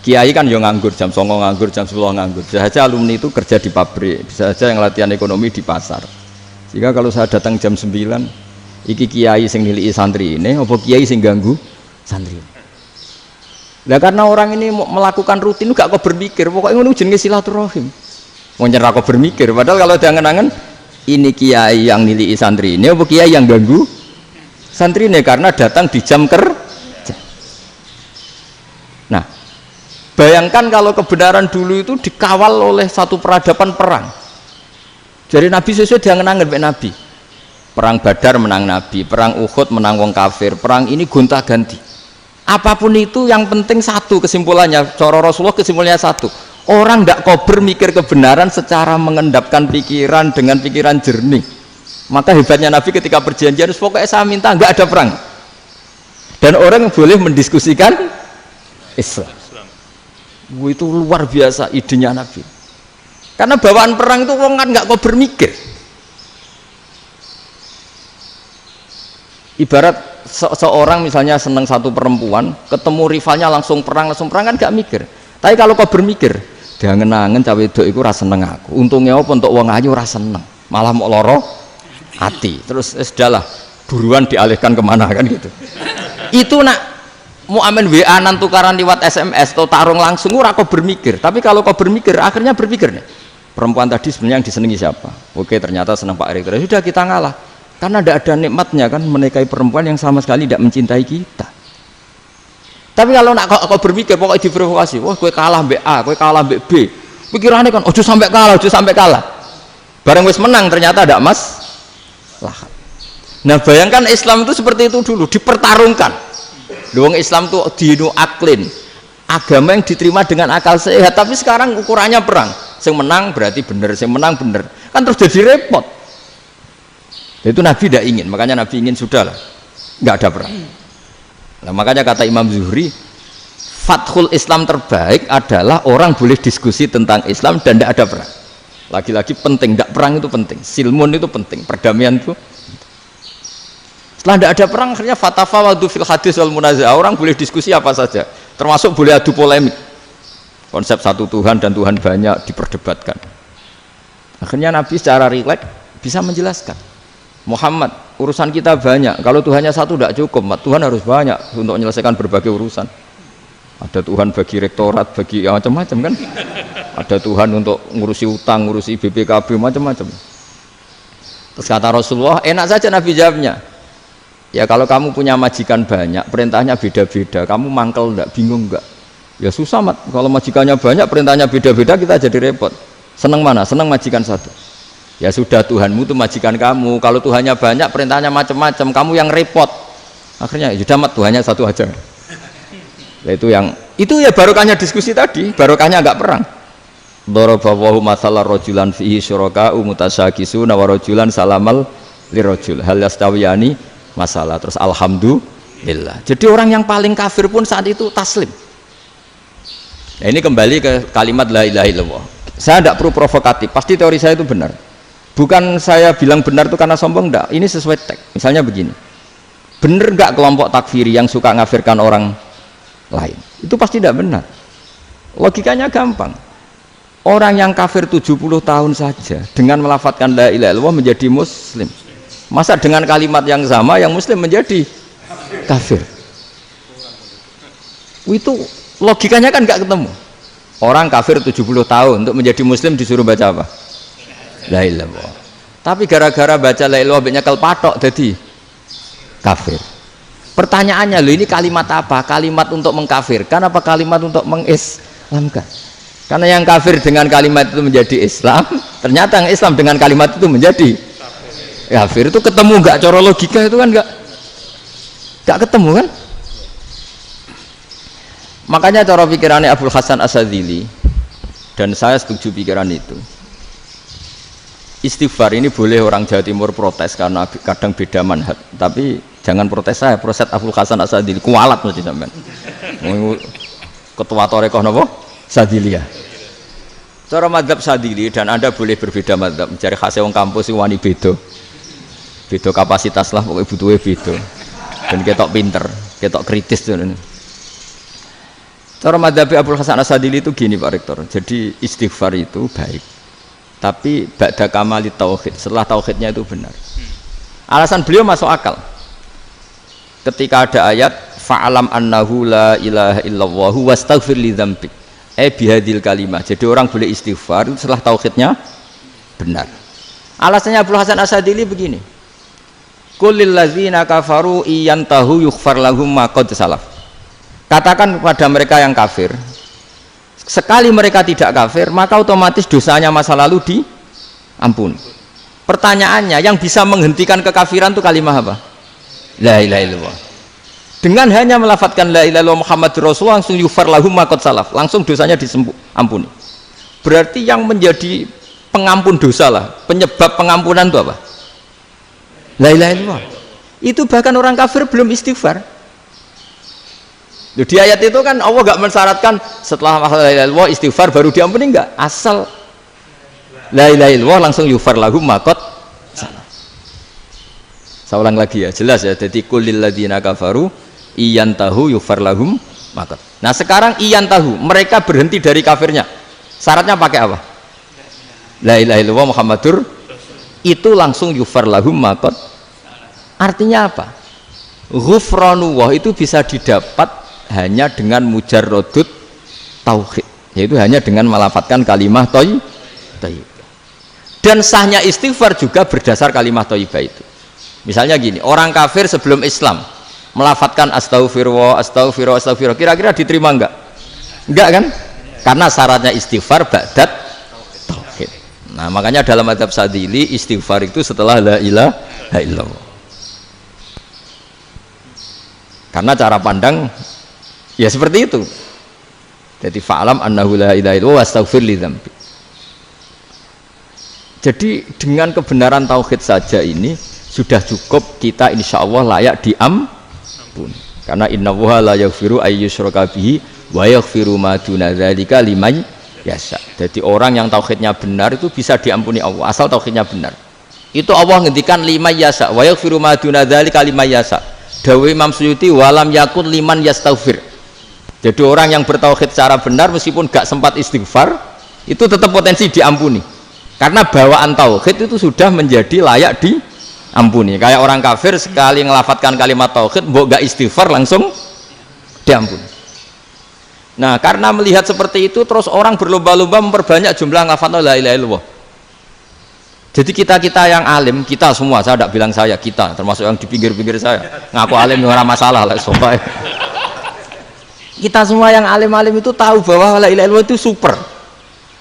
Kiai kan yang nganggur, jam 9 nganggur, jam 10 nganggur. Bisa saja alumni itu kerja di pabrik, bisa saja yang latihan ekonomi di pasar. Sehingga kalau saya datang jam 9, iki kiai sing nilai santri ini, apa kiai sing ganggu santri. Nah karena orang ini melakukan rutin, gak kok berpikir, pokoknya ini jenenge silaturahim. Mau nyerah kok berpikir, padahal kalau jangan-jangan ini kiai yang nilai santri ini, apa kiai yang ganggu santri ini karena datang di jam kerja. Nah, bayangkan kalau kebenaran dulu itu dikawal oleh satu peradaban perang. Jadi Nabi sesuai diangen-angen Pak Nabi. Perang Badar menang Nabi, perang Uhud menang wong kafir, perang ini gonta-ganti. Apapun itu yang penting satu kesimpulannya, cara Rasulullah kesimpulannya satu. Orang tidak kober mikir kebenaran secara mengendapkan pikiran dengan pikiran jernih. Maka hebatnya Nabi ketika perjanjian, pokoknya saya minta nggak ada perang. Dan orang boleh mendiskusikan Islam. Itu luar biasa idenya Nabi. Karena bawaan perang itu orang kan nggak kok bermikir. Ibarat seorang misalnya seneng satu perempuan, ketemu rivalnya langsung perang kan nggak mikir. Tapi kalau kau bermikir, dia ngenangen cawe wedok iku ora seneng aku. Untungnya apa untuk wong ayu ora seneng, malah mau loro hati. Terus sudahlah, buruan dialihkan kemana kan gitu. Itu nak mau amen WA-an tukaran lewat SMS atau tarung langsung ora kau bermikir. Tapi kalau kau bermikir, akhirnya berpikir nih, perempuan tadi sebenarnya yang disenangi siapa? Oke, ternyata senang Pak Erick. Sudah kita ngalah. Karena tidak ada nikmatnya kan menikahi perempuan yang sama sekali tidak mencintai kita. Tapi kalau nak kau berpikir pokoknya diprovokasi, wah gue kalah mbak A, gue kalah mbak B. Pikirannya kan, ojo sampai kalah. Bareng wis menang ternyata ada mas. Lah. Nah bayangkan Islam itu seperti itu dulu, dipertarungkan. Luang Islam itu dinu aklin, agama yang diterima dengan akal sehat. Tapi sekarang ukurannya perang. Yang menang berarti benar, yang menang benar. Kan terus jadi repot. Itu Nabi tidak ingin, makanya Nabi ingin sudahlah, nggak ada perang. Nah, makanya kata Imam Zuhri, fathul Islam terbaik adalah orang boleh diskusi tentang Islam dan tidak ada perang. Lagi-lagi penting, tidak perang itu penting, silmun itu penting, perdamaian itu. Setelah tidak ada perang, akhirnya fatafawadu fil hadis wal munaza'ah, orang boleh diskusi apa saja, termasuk boleh adu polemik. Konsep satu Tuhan dan Tuhan banyak diperdebatkan. Akhirnya Nabi secara rileks bisa menjelaskan. Muhammad, urusan kita banyak. Kalau Tuhannya satu tidak cukup, Tuhan harus banyak untuk menyelesaikan berbagai urusan. Ada Tuhan bagi rektorat, bagi ya, macam-macam kan. Ada Tuhan untuk ngurusi utang, ngurusi BPKB, macam-macam. Terus kata Rasulullah, enak saja Nabi jawabnya. Ya kalau kamu punya majikan banyak, perintahnya beda-beda, kamu mangkel enggak, bingung enggak? Ya susah mat. Kalau majikannya banyak, perintahnya beda-beda, kita jadi repot. Senang mana? Senang majikan satu. Ya sudah, Tuhanmu itu majikan kamu. Kalau Tuhannya banyak, perintahnya macam-macam, kamu yang repot. Akhirnya sudah mat, Tuhannya satu aja. Ya, itu ya barokahnya diskusi tadi, barokahnya enggak perang. Daraballahu mathalan rajulan fihi syuraka'u mutasyakisuna wa rajulan salamal lirajul hal yastawiyani masalah. Terus alhamdulillah. Jadi orang yang paling kafir pun saat itu taslim. Nah, ini kembali ke kalimat la ilaha illallah. Saya tidak perlu provokatif, pasti teori saya itu benar. Bukan saya bilang benar itu karena sombong, enggak. Ini sesuai teks. Misalnya begini, benar enggak kelompok takfiri yang suka ngafirkan orang lain? Itu pasti tidak benar. Logikanya gampang. Orang yang kafir 70 tahun saja dengan melafadzkan la ilaha illallah menjadi muslim. Masa dengan kalimat yang sama yang muslim menjadi kafir? Itu logikanya kan enggak ketemu. Orang kafir 70 tahun untuk menjadi muslim disuruh baca apa? La ilaha illallah. Tapi gara-gara baca la ilaha illallah nyekel patok jadi kafir. Pertanyaannya, loh ini kalimat apa? Kalimat untuk mengkafirkan apa kalimat untuk mengislamkan? Karena yang kafir dengan kalimat itu menjadi Islam, ternyata yang Islam dengan kalimat itu menjadi kafir. Itu ketemu enggak cara logika itu kan enggak ketemu kan? Makanya cara pikirannya Abul Hasan Asyadzili, dan saya setuju pikiran itu. Istighfar ini boleh orang Jawa Timur protes karena kadang beda manhaj, tapi jangan protes saya, protes Abul Hasan Asyadzili kualat mesti sampean. Ketua Torekoh napa? Sadziliyah. Cara madzhab Sadzili, dan Anda boleh berbeda madzhab, mencari khasnya wong kampus wani beda. Beda kapasitas lah, pokoknya butuhnya beda. Dan ketok pinter, ketok kritis tuh. Cara madzhab Abul Hasan Asyadzili itu gini Pak Rektor. Jadi istighfar itu baik, tapi ba'da kamali tauhid, setelah tauhidnya itu benar. Alasan beliau masuk akal. Ketika ada ayat fa'alam annahu la ilaha illallah wastaghfir li dzambik. Bihadil kalimah. Jadi orang boleh istighfar itu setelah tauhidnya benar. Alasannya Abul Hasan Asyadzili begini. Qulil ladzina kafaru iyantahu yughfar lahum ma qad salaf. Katakan kepada mereka yang kafir, sekali mereka tidak kafir, maka otomatis dosanya masa lalu diampuni. Pertanyaannya, yang bisa menghentikan kekafiran itu kalimat apa? La ilaha illallah. Dengan hanya melafadzkan la ilaha illallah Muhammadur Rasulullah, langsung yughfar lahum ma qad salaf, langsung dosanya diampuni. Berarti yang menjadi pengampun dosa lah, penyebab pengampunan itu apa? La ilaha illallah. Itu bahkan orang kafir belum istighfar. Di ayat itu kan Allah gak mensyaratkan setelah la ilaha illallah istighfar baru diampuni, enggak. Asal la ilaha illallah langsung yughfar lahum ma qad salaf. Saya ulang lagi ya, jelas ya. Jadi kulil ladzina kafaru iyantahu yughfar lahum ma qad. Nah, sekarang iyantahu, mereka berhenti dari kafirnya. Syaratnya pakai apa? La ilaha illallah Muhammadur, itu langsung yughfar lahum ma qad. Artinya apa? Ghufranullah itu bisa didapat hanya dengan mujarrodut tauhid, yaitu hanya dengan melafadzkan kalimah thayyibah. Dan sahnya istighfar juga berdasar kalimah thayyibah itu. Misalnya gini, orang kafir sebelum Islam melafadzkan astaghfirullah, astaghfirullah, astaghfirullah, kira-kira diterima enggak? Enggak kan? Karena syaratnya istighfar ba'dat tauhid. Nah, makanya dalam madzhab Sadzili istighfar itu setelah la ilaha illallah. Karena cara pandang ya seperti itu. Jadi fa'alam annahu la ilaha illallah wastaghfir li dzambi. Jadi dengan kebenaran tauhid saja ini sudah cukup, kita insya Allah layak diampuni. Karena innallaha la yaghfiru ayyusyraka bihi wa yaghfiru ma duna dzalika liman yasha. Jadi orang yang tauhidnya benar itu bisa diampuni Allah asal tauhidnya benar. Itu Allah ngendikan liman yasha wa yaghfiru ma duna dzalika liman yasha. Dawe Imam Suyuti walam yakun liman yastaghfir. Jadi orang yang bertauhid secara benar meskipun gak sempat istighfar itu tetap potensi diampuni. Karena bawaan tauhid itu sudah menjadi layak diampuni. Kayak orang kafir sekali ngelafadzkan kalimat tauhid mbok gak istighfar langsung diampuni. Nah, karena melihat seperti itu terus orang berlomba-lomba memperbanyak jumlah ngelafadzkan la ilaha illallah. Jadi kita yang alim, kita semua, saya tidak bilang saya, kita termasuk yang di pinggir-pinggir saya ngaku alim orang masalah lah sobat. Kita semua yang alim-alim itu tahu bahwa la ilaha illallah itu super,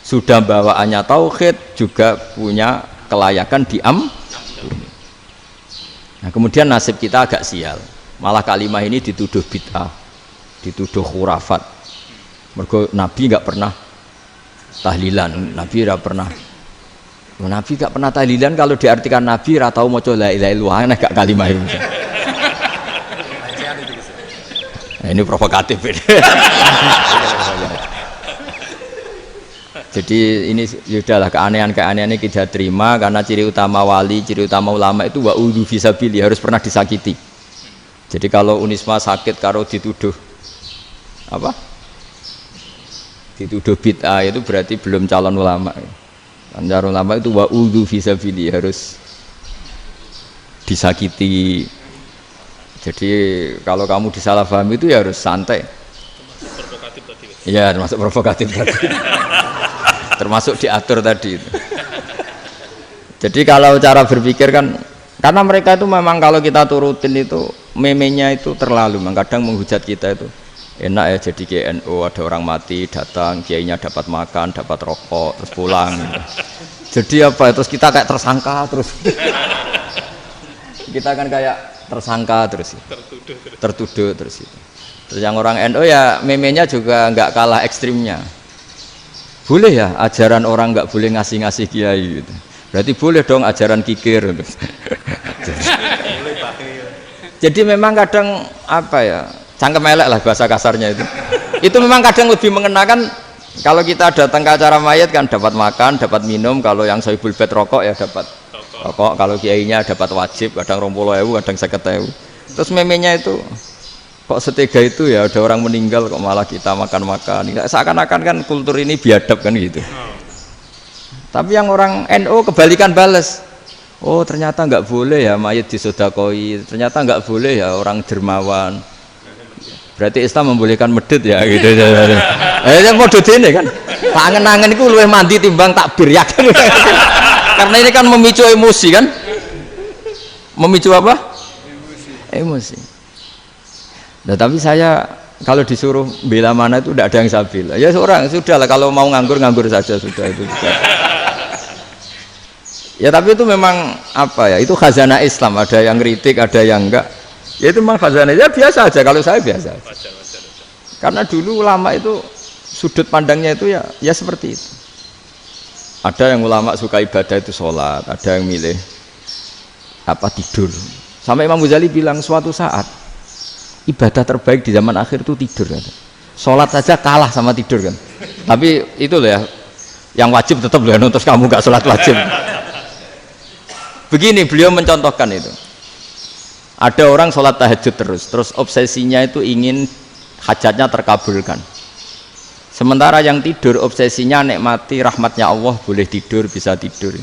sudah bawaannya tauhid, juga punya kelayakan diampuni. Nah, kemudian nasib kita agak sial, malah kalimah ini dituduh bid'ah, dituduh khurafat. Mergo Nabi nggak pernah tahlilan, Nabi nggak pernah. Nabi gak pernah tahlilan, kalau diartikan Nabi ratau maca la ilaha illallah nek gak kalimah itu. Nah, ini provokatif ini. Jadi ini sudahlah keanehan-keanehan ini kita terima karena ciri utama wali, ciri utama ulama itu wa'udhu fisabili, harus pernah disakiti. Jadi kalau Unisma sakit karo dituduh apa? Dituduh bid'ah itu berarti belum calon ulama. Calon ulama itu wa'udhu fisabili, harus disakiti. Jadi kalau kamu disalahpahami itu ya harus santai. Provokatif tadi. Iya, termasuk provokatif tadi. Termasuk diatur tadi. Jadi kalau cara berpikir kan, karena mereka itu memang kalau kita turutin itu memenya itu terlalu, kadang menghujat kita itu. Enak ya jadi KNO, ada orang mati datang, kiainya dapat makan, dapat rokok, terus pulang. Jadi apa? Terus kita kayak tersangka terus. Kita kan kayak tersangka terus, tertuduh terus itu. Terus yang orang NU ya memenya juga nggak kalah ekstrimnya. Boleh ya ajaran orang nggak boleh ngasih kiai gitu. Berarti boleh dong ajaran kikir gitu. Jadi memang kadang apa ya, cangkem elek lah bahasa kasarnya itu. Itu memang kadang lebih mengenakan kalau kita datang ke acara mayat kan dapat makan, dapat minum. Kalau yang sohibul bed rokok ya dapat rokok. Kalau kiainya dapat wajib, kadang 20.000, kadang 50.000. Terus memenya itu kok setega itu ya, ada orang meninggal kok malah kita makan-makan. Seakan-akan kan kultur ini biadab kan gitu. Tapi yang orang NU kebalikan bales. Oh ternyata nggak boleh ya mayat disodakoi, ternyata nggak boleh ya orang dermawan. Berarti Islam membolehkan medit ya gitu. Yang model ini kan, tangan-tangan itu luwih mandi timbang takbir ya kan. Karena ini kan memicu emosi kan, memicu apa? Emosi. Nah, tapi saya kalau disuruh bela mana itu tidak ada yang saya bela. Ya seorang sudah lah, kalau mau nganggur saja sudah itu. Ya tapi itu memang apa ya, itu khazanah Islam, ada yang kritik ada yang enggak ya, itu memang khazanah ya, biasa aja kalau saya biasa aja. Karena dulu ulama itu sudut pandangnya itu ya seperti itu. Ada yang ulama suka ibadah itu sholat, ada yang milih apa tidur. Sampai Imam Ghazali bilang suatu saat ibadah terbaik di zaman akhir itu tidur kan. Sholat saja kalah sama tidur kan. Tapi itu loh ya, yang wajib tetap loh, terus kamu gak sholat wajib. Begini beliau mencontohkan itu. Ada orang sholat tahajud terus obsesinya itu ingin hajatnya terkabulkan. Sementara yang tidur obsesinya nikmati rahmatnya Allah, boleh tidur, bisa tidur.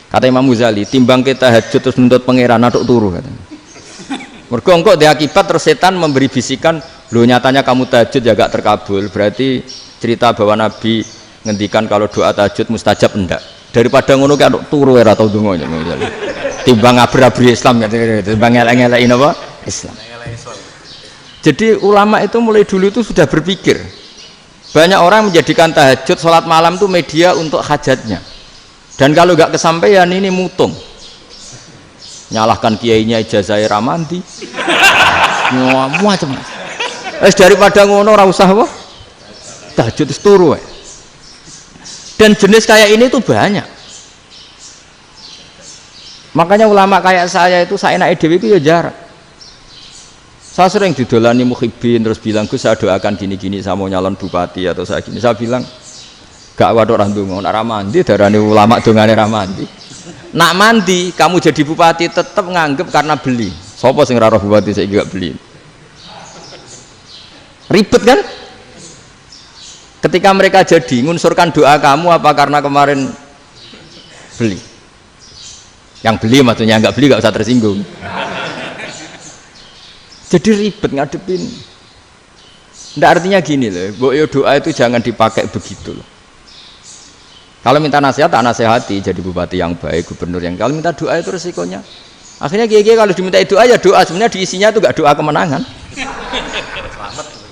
Kata Imam Ghazali, timbang kita tahajud terus nuntut pangeran aduk turu katanya. Mergo engko di akibat terus setan memberi bisikan, "Lho nyatanya kamu tahajud ya gak terkabul." Berarti cerita bahwa Nabi ngendikan kalau doa tahajud mustajab enggak. Daripada ngono kan turu ora tau donga misalnya. Timbang ngabur-aburi Islam kan, timbang ngelek-ngelekin apa? Islam. Jadi ulama itu mulai dulu itu sudah berpikir. Banyak orang menjadikan tahajud, sholat malam itu media untuk hajatnya. Dan kalau nggak kesampaian ini mutung. Nyalahkan kiainya ijazah ramandi. Macam. Daripada ngono ora usah apa? Tahajud wis turu. Dan jenis kayak ini tuh banyak. Makanya ulama kayak saya itu saya naik dewi itu ya jarak. Saya sering didolani muhibbin terus bilang, "Gus saya doakan gini-gini, saya mau nyalon bupati atau saya gini." Saya bilang, "Gak waduh orang dongo, nak ramandi darani ulama dongane ramandi. Nak mandi kamu jadi bupati tetap nganggep karena beli. Sopo sing ora bupati saya gak beli." Ribet kan? Ketika mereka jadi ngunsurkan doa kamu apa karena kemarin beli? Yang beli maksudnya, nggak beli nggak usah tersinggung. Jadi ribet ngadepin. Nggak, artinya gini loh, boyo doa itu jangan dipakai begitu loh. Kalau minta nasihat tak nasihati, jadi bupati yang baik, gubernur yang. Kalau minta doa itu resikonya. Akhirnya kiai kalau diminta doa ya doa, sebenarnya diisinya itu nggak doa kemenangan.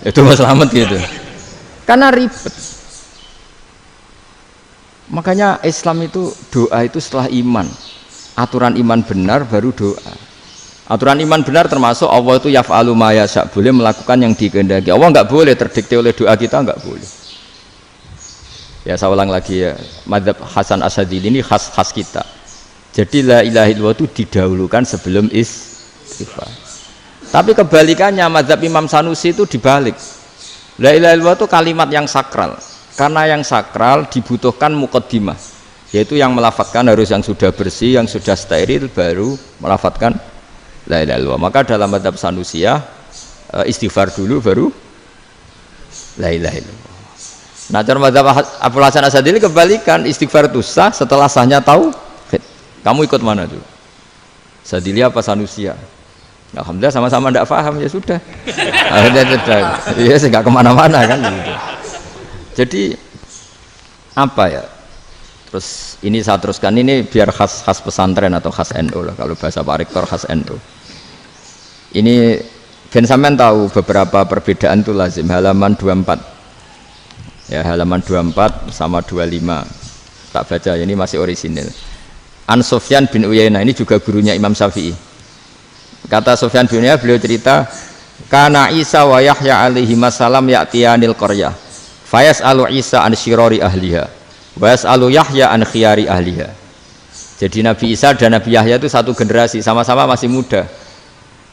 Itu mas selamat gitu. Karena ribet. Makanya Islam itu doa itu setelah iman. Aturan iman benar baru doa. Aturan iman benar termasuk Allah itu yaf'alu ma yasha, boleh melakukan yang dikehendaki. Allah nggak boleh terdikte oleh doa kita, nggak boleh. Ya saya ulang lagi ya, madzhab Hasan Asyadzili ini khas kita. Jadi la ilaha illallah itu didahulukan sebelum istighfar. Tapi kebalikannya madzhab Imam Sanusi itu dibalik. La ilaha illallah itu kalimat yang sakral. Karena yang sakral dibutuhkan muqaddimah, yaitu yang melafadzkan harus yang sudah bersih, yang sudah steril baru melafadzkan la ilaha illallah. Maka dalam madzhab Sanusiyah istighfar dulu baru la ilaha illallah. Nah, cara madzhab Abu Hasan Asyadzili kebalikan, istighfar itu sah setelah sahnya tauhid. Kamu ikut mana dulu? Asyadzili apa Sanusiyah? Alhamdulillah sama-sama tidak paham, ya sudah. Akhirnya sudah, ya saya nggak kemana-mana kan gitu. Jadi apa ya? Terus ini saya teruskan, ini biar khas pesantren atau khas NU lah, kalau bahasa Pak Rektor khas NU. Ini Ben sampean tahu beberapa perbedaan itu lazim, halaman 24. Ya, halaman 24 sama 25. Tak baca, ini masih orisinil. An Sufyan bin Uyainah, ini juga gurunya Imam Syafi'i. Kata Sufyan bin Uyainah, beliau cerita, Kana Isa wa Yahya alaihi masalam ya'tiyanil qaryah. Fayas'alu Isa an syirari ahliha. Wa yas'alu Yahya an khiyari ahliha. Jadi Nabi Isa dan Nabi Yahya itu satu generasi, sama-sama masih muda.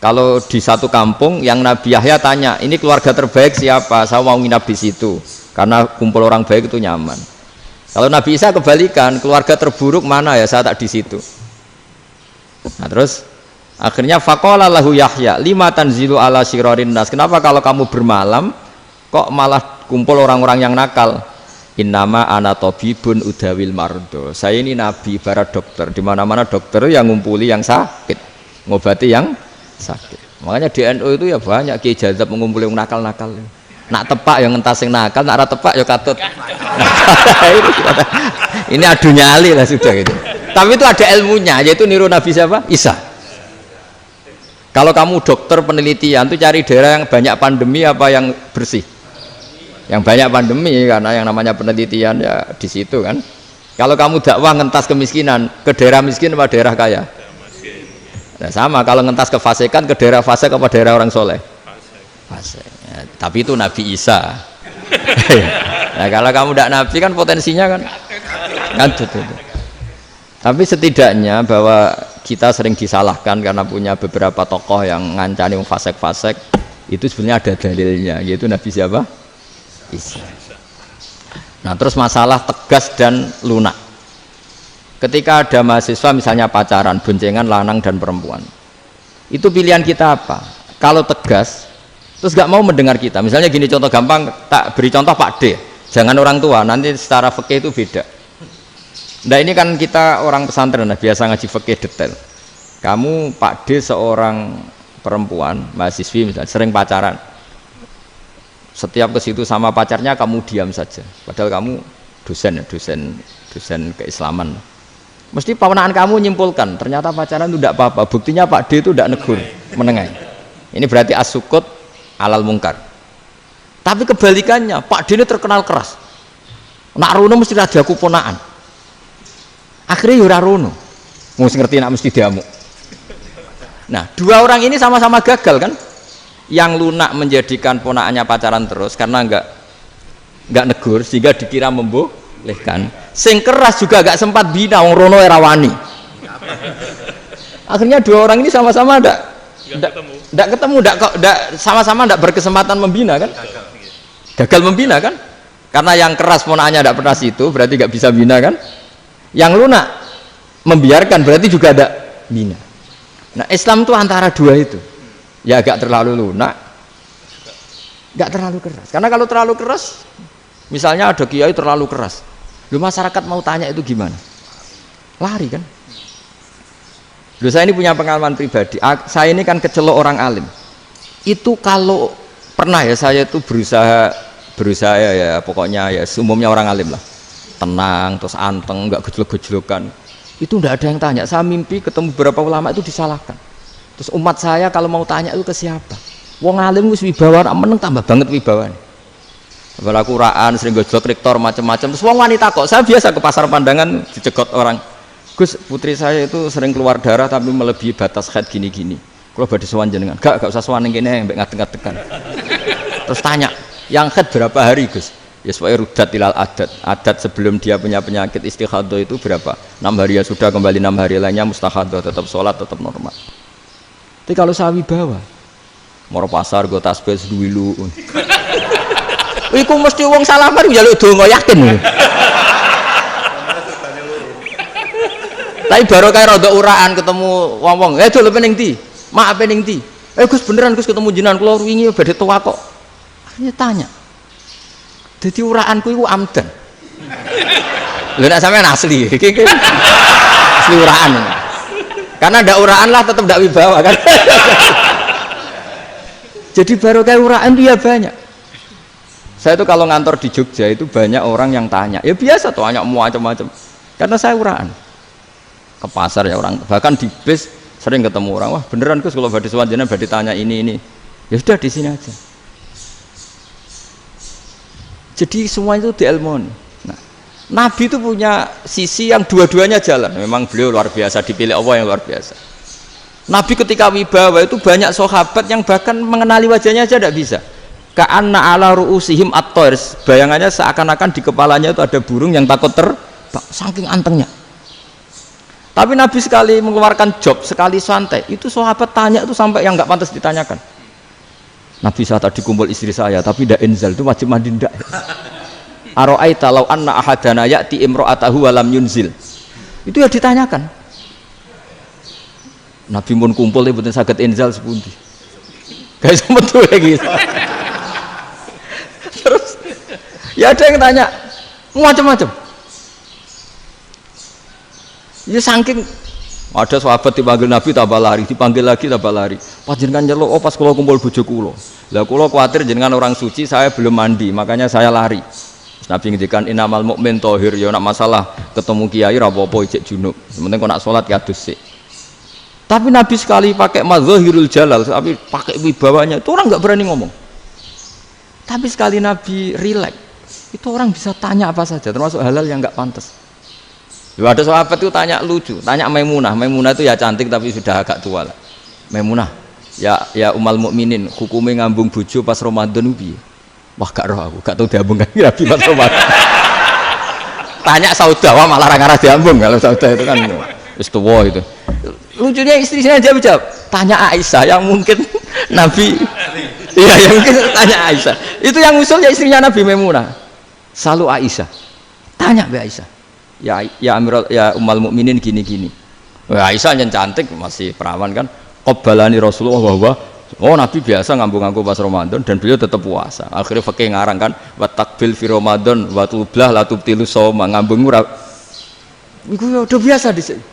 Kalau di satu kampung yang Nabi Yahya tanya, ini keluarga terbaik siapa? Saya mau nginap di situ. Karena kumpul orang baik itu nyaman. Kalau Nabi Isa kebalikan, keluarga terburuk mana ya? Saya tak di situ. Nah terus akhirnya faqala lahu Yahya lima tanzilu ala syirarin nas. Kenapa kalau kamu bermalam kok malah kumpul orang-orang yang nakal? Innama ana tabibun udawil mardo. Saya ini nabi ibarat dokter. Di mana-mana dokter yang ngumpuli yang sakit, ngobati yang sakit. Makanya di NU itu ya banyak Ki Jazab mengumpuli yang nakal-nakal. Nak tepak yang entas yang nakal, nak ora tepak ya katut. Ini adu nyali lah sudah gitu. Tapi itu ada ilmunya, yaitu niru Nabi siapa? Isa. Kalau kamu dokter penelitian itu cari daerah yang banyak pandemi apa yang bersih? Yang banyak pandemi, karena yang namanya penelitian ya di situ kan. Kalau kamu dakwah ngentas kemiskinan, ke daerah miskin apa daerah kaya? Nah, sama kalau ngentas kefasikan, ke daerah fasik apa daerah orang soleh? Fasik. Ya, tapi itu Nabi Isa. Nah, kalau kamu tidak Nabi kan potensinya kan itu. Tapi setidaknya bahwa kita sering disalahkan karena punya beberapa tokoh yang ngancani fasek-fasek, itu sebenarnya ada dalilnya, yaitu Nabi siapa? Isa. Nah terus masalah tegas dan lunak. Ketika ada mahasiswa misalnya pacaran, boncengan lanang dan perempuan, itu pilihan kita apa? Kalau tegas, terus gak mau mendengar kita. Misalnya gini contoh gampang, tak beri contoh Pak D, jangan orang tua, nanti secara fikih itu beda. Nah ini kan kita orang pesantren, nah, biasa ngaji fikih detail. Kamu Pak D seorang perempuan, mahasiswi misalnya, sering pacaran. Setiap ke situ sama pacarnya kamu diam saja. Padahal kamu dosen keislaman. Mesti pawanaan kamu nyimpulkan, ternyata pacaran itu tidak apa-apa. Buktinya Pak D itu tidak negur, menengai. Ini berarti as-sukut alal mungkar. Tapi kebalikannya, Pak D ini terkenal keras. Nak rono mesti ada kuponaan. Akhirnya yura rono, mesti ngerti nak mesti diamuk. Nah, dua orang ini sama-sama gagal kan? Yang lunak menjadikan ponakannya pacaran terus karena enggak negur sehingga dikira membolehkan. Sing keras juga enggak sempat bina, wong rono era wani. Akhirnya dua orang ini sama-sama enggak ketemu, sama-sama enggak berkesempatan membina kan? Gagal membina kan? Karena yang keras ponakannya enggak pernah situ, berarti enggak bisa bina kan? Yang lunak membiarkan berarti juga ada bina. Nah Islam itu antara dua itu, ya agak terlalu lunak, gak terlalu keras. Karena kalau terlalu keras, misalnya ada kiai terlalu keras, lu masyarakat mau tanya itu gimana? Lari kan? Lu saya ini punya pengalaman pribadi. Saya ini kan kecelok orang alim. Itu kalau pernah ya saya itu berusaha ya pokoknya ya umumnya orang alim lah. Tenang, terus anteng, nggak gejlok-gejlokan. Itu nggak ada yang tanya. Saya mimpi ketemu beberapa ulama itu disalahkan. Terus umat saya kalau mau tanya itu ke siapa? Wong alim wis wibawa, meneng tambah banget wibawan. Kalau Quran sering gejlok rektor macam-macam. Terus wong wanita kok. Saya biasa ke pasar pandangan dicegot orang. Gus, putri saya itu sering keluar darah tapi melebihi batas haid gini-gini. Kalau badhe sowan jenengan, gak usah sowan ning kene mbek ngadeg-ngadegan. Terus tanya, yang haid berapa hari, Gus? Ya supaya rudat ilal adat sebelum dia punya penyakit istikhadah itu berapa? 6 hari ya sudah, kembali 6 hari lainnya mustahadah, tetap sholat, tetap normal. Tapi kalau sawi bawa moro pasar go tasbih duwilu iku mesti wong salaman njaluk donga yakin. Tapi baru kayak rada uraan ketemu wong-wong, dol pening ndi? Mak pening ndi? Gus beneran Gus ketemu jenengan kula wingi badhe tuwa kok. Akhirnya tanya. Jadi uraanku itu amdan. Lho nek sampean asli, iki asli uraan. Karena ndak uraan lah tetap ndak wibawa kan. Jadi baru kayak uraan itu ya banyak. Saya itu kalau ngantor di Jogja itu banyak orang yang tanya. Ya biasa tuh tanya macam-macam. Karena saya uraan. Ke pasar ya orang, bahkan di bis sering ketemu orang, wah beneran Gus kalau badhe sowan jenengan badhe tanya ini. Ya sudah di sini aja. Jadi semua itu diilmoni. Nah, Nabi itu punya sisi yang dua-duanya jalan. Memang beliau luar biasa, dipilih Allah yang luar biasa. Nabi ketika wibawa itu banyak sahabat yang bahkan mengenali wajahnya aja tidak bisa. Ka'anna ala ru'usihim at-thair, bayangannya seakan-akan di kepalanya itu ada burung yang takut terbang, saking antengnya. Tapi Nabi sekali mengeluarkan job, sekali santai, itu sahabat tanya itu sampai yang nggak pantas ditanyakan. Nabi saat tadi kumpul istri saya, tapi tidak inzal, itu wajib mandi ndak? Aro'aita law anna ahadana ya'ti imro'atahu walam yunzil. Itu ya ditanyakan. Nabi pun kumpul ya betul saged inzal sepundi. Guys betul lagi. Terus ya ada yang tanya macam-macam. Ya saking ada sahabat dipanggil Nabi tambah lari, dipanggil lagi tambah lari. Panjenengan nyeluk, oh pas kula kumpul bojo kula. Lah kula kuwatir jenengan orang suci, saya belum mandi, makanya saya lari. Nabi ngendikan inamal mukmin thahir, ya nak masalah ketemu kiai ra apa-apa ijek junub. Penting kok nak salat ya adus sik. Tapi Nabi sekali pakai madzahirul jalal, tapi pakai wibawanya, itu orang nggak berani ngomong. Tapi sekali Nabi rileks, itu orang bisa tanya apa saja, termasuk halal yang nggak pantas. Ada sahabat itu tanya lucu, tanya Maimunah. Maimunah itu ya cantik tapi sudah agak tua lah. Maimunah, ya umal mukminin, hukumnya ngambung bojo pas Ramadan ubi. Wah gak roh aku, gak tahu diambung kan Nabi pas Ramadan. Tanya Saudah, wah malah orang arah diambung kalau Saudah itu kan istuwa itu. Lucunya istrinya jawab, tanya Aisyah yang mungkin Nabi, iya yang mungkin tanya Aisyah. Itu yang usul ya istrinya Nabi Maimunah. Selalu Aisyah, tanya be Aisyah. Ya Amirul ya umal mukminin gini-gini. Aisyah yang cantik masih perawan kan. Qabbalani Rasulullah bahwa oh Nabi biasa ngambung-ngambung pas Ramadan dan beliau tetap puasa. Akhirnya fakih ngarang kan wa takbil fi Ramadan wa tublah la tubtilu shauma ngambung ora. Iku ya udah biasa di sini.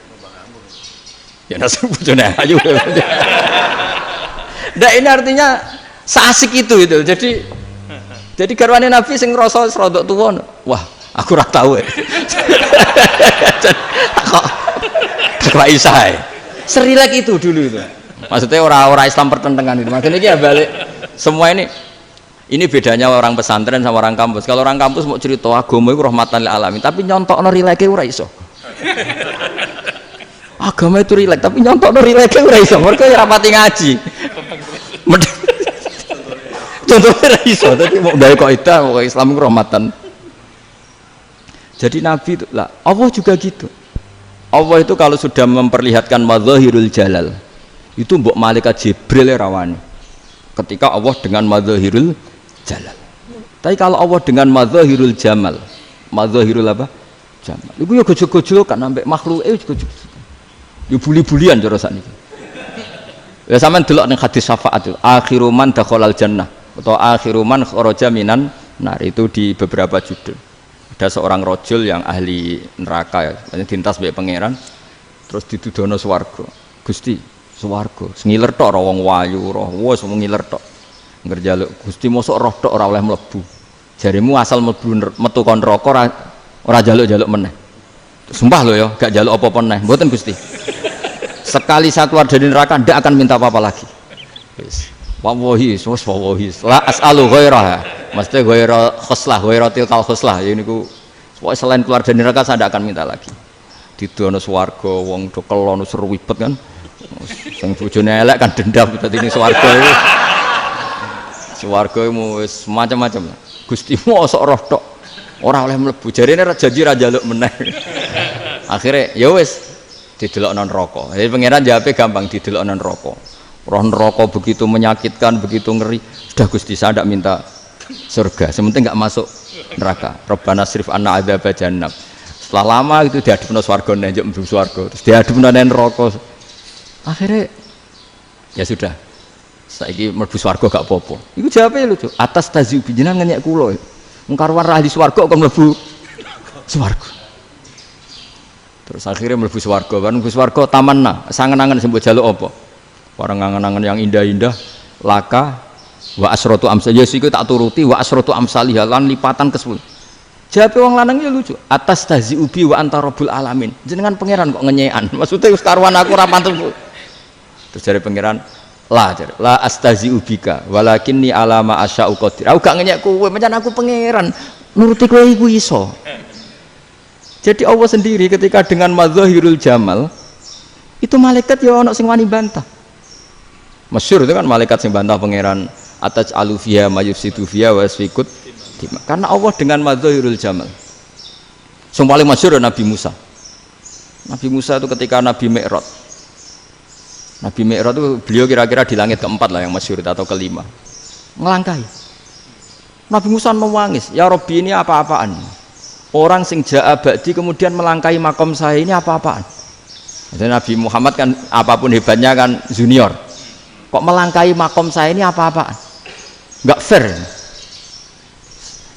Ya nasi bojone ayu. Nah ini artinya seasik itu. Jadi garwane Nabi sing ngrasa rodok tuwa. Wah, aku ora tahu. Kok Aisyah. Serilek itu dulu itu. Maksudnya orang Islam pertentangan itu. Maksudnya ini ya balik semua ini bedanya orang pesantren sama orang kampus. Kalau orang kampus mau cerita agama itu rahmatan lil alamin, tapi nyontokno rileke ora iso. Agama itu rilek, tapi nyontokno rileke ora iso. Mergo ora pati ngaji. Contohnya ora iso, tapi mau gawe kaidah kok Islam itu rahmatan. Jadi Nabi itu lah, Allah juga gitu. Allah itu kalau sudah memperlihatkan madzahirul jalal, itu mbok malaikat Jibril rawani. Ketika Allah dengan madzahirul jalal. Tapi kalau Allah dengan madzahirul jamal, madzahirul apa? Jamal. Iku ya gojol-gojol kan ambek makhluk gojol. Ya buli-bulian cara sakniki. Ya sampean delok ning hadis syafaat itu, akhiru man dakhalal jannah atau akhiru man kharaja minan nar, itu di beberapa judul. Ada seorang rojul yang ahli neraka ya, dintas mbek pangeran terus ditudono swarga. Gusti, swarga ngiler tok ora wong wayu roh, wis ngiler tok. Ngerjaluk Gusti mosok roh tok ora oleh mlebu. Jarimu asal mlebu metu kon neraka ora jaluk-jaluk meneh. Sumpah lo ya, gak jaluk apa-apa meneh. Mboten Gusti. Sekali saya keluar dari neraka ndak akan minta apa-apa lagi. Wis. Wallahi, wallahi. La as'alu ghairaha. Mesti ghaira khoslah, ghaira tilkal khoslah. Ya niku pokoke selain keluar dari neraka saya ndak akan minta lagi. Didono swarga wong do kelon seru wibet kan. Sing bojone elek kan dendam dadi ning swarga iku. Swarga iku wis macam-macam. Gusti mosok roh tok ora oleh mlebu. Jarine janji ra njaluk meneh. Akhire ya wis didelokno neraka. Jadi pangeran jawabe gampang, didelokno neraka. Roh neraka begitu menyakitkan, begitu ngeri. Sudah Gusti saya tidak minta surga, sementing nggak masuk neraka. Rabbana srif anna adzaba jahannam. Setelah lama itu dihadapno swarga njuk mlebu swarga, terus dihadapno neraka. Akhirnya ya sudah. Saiki mlebu swarga gak apa-apa. Iku jawabe lucu. Atas taziubi jenengan ngenyek kula. Wong karuan ra ahli swarga kok mlebu swarga. Terus akhirnya mlebu swarga, kan mlebu swarga tamanna, sangen-angen sing mbok jaluk apa? Barang angen-angen yang indah-indah, laka wa asratu amsal. Ya iku tak turuti wa asratu amsalih lan lipatan ke-10. Jawabe wong lanang ya lucu. Atas taziubi wa anta rabbul alamin. Jenengan pangeran kok ngenyekan. Maksudnya wis karuan aku ora pantes. Terus jare pangeran, la astaziubika walakinni alama asya'u qadir. Aku gak ngenyek kowe, pancen aku pangeran. Nuruti kowe iku iso. Jadi Allah sendiri ketika dengan madzahirul jamal Itu malaikat ya ono sing wani bantah. Masyhur itu kan malaikat sing bantah pangeran ataj alufia mayufsidu fiha wa yasfikut. Karena Allah dengan madzahirul jamal. Yang paling masyhur Nabi Musa. Nabi Musa itu ketika Nabi Mi'raj. Nabi Mi'raj itu beliau kira-kira di langit keempat lah yang masyhur atau kelima. Ngelangkai. Nabi Musa nangis, ya Rabbi ini apa-apaan? Orang sing ja'a ba'di kemudian melangkai makom saya ini apa-apaan? Jadi Nabi Muhammad kan apapun hebatnya kan junior. Kok melangkai makom saya ini apa-apaan? Enggak fair.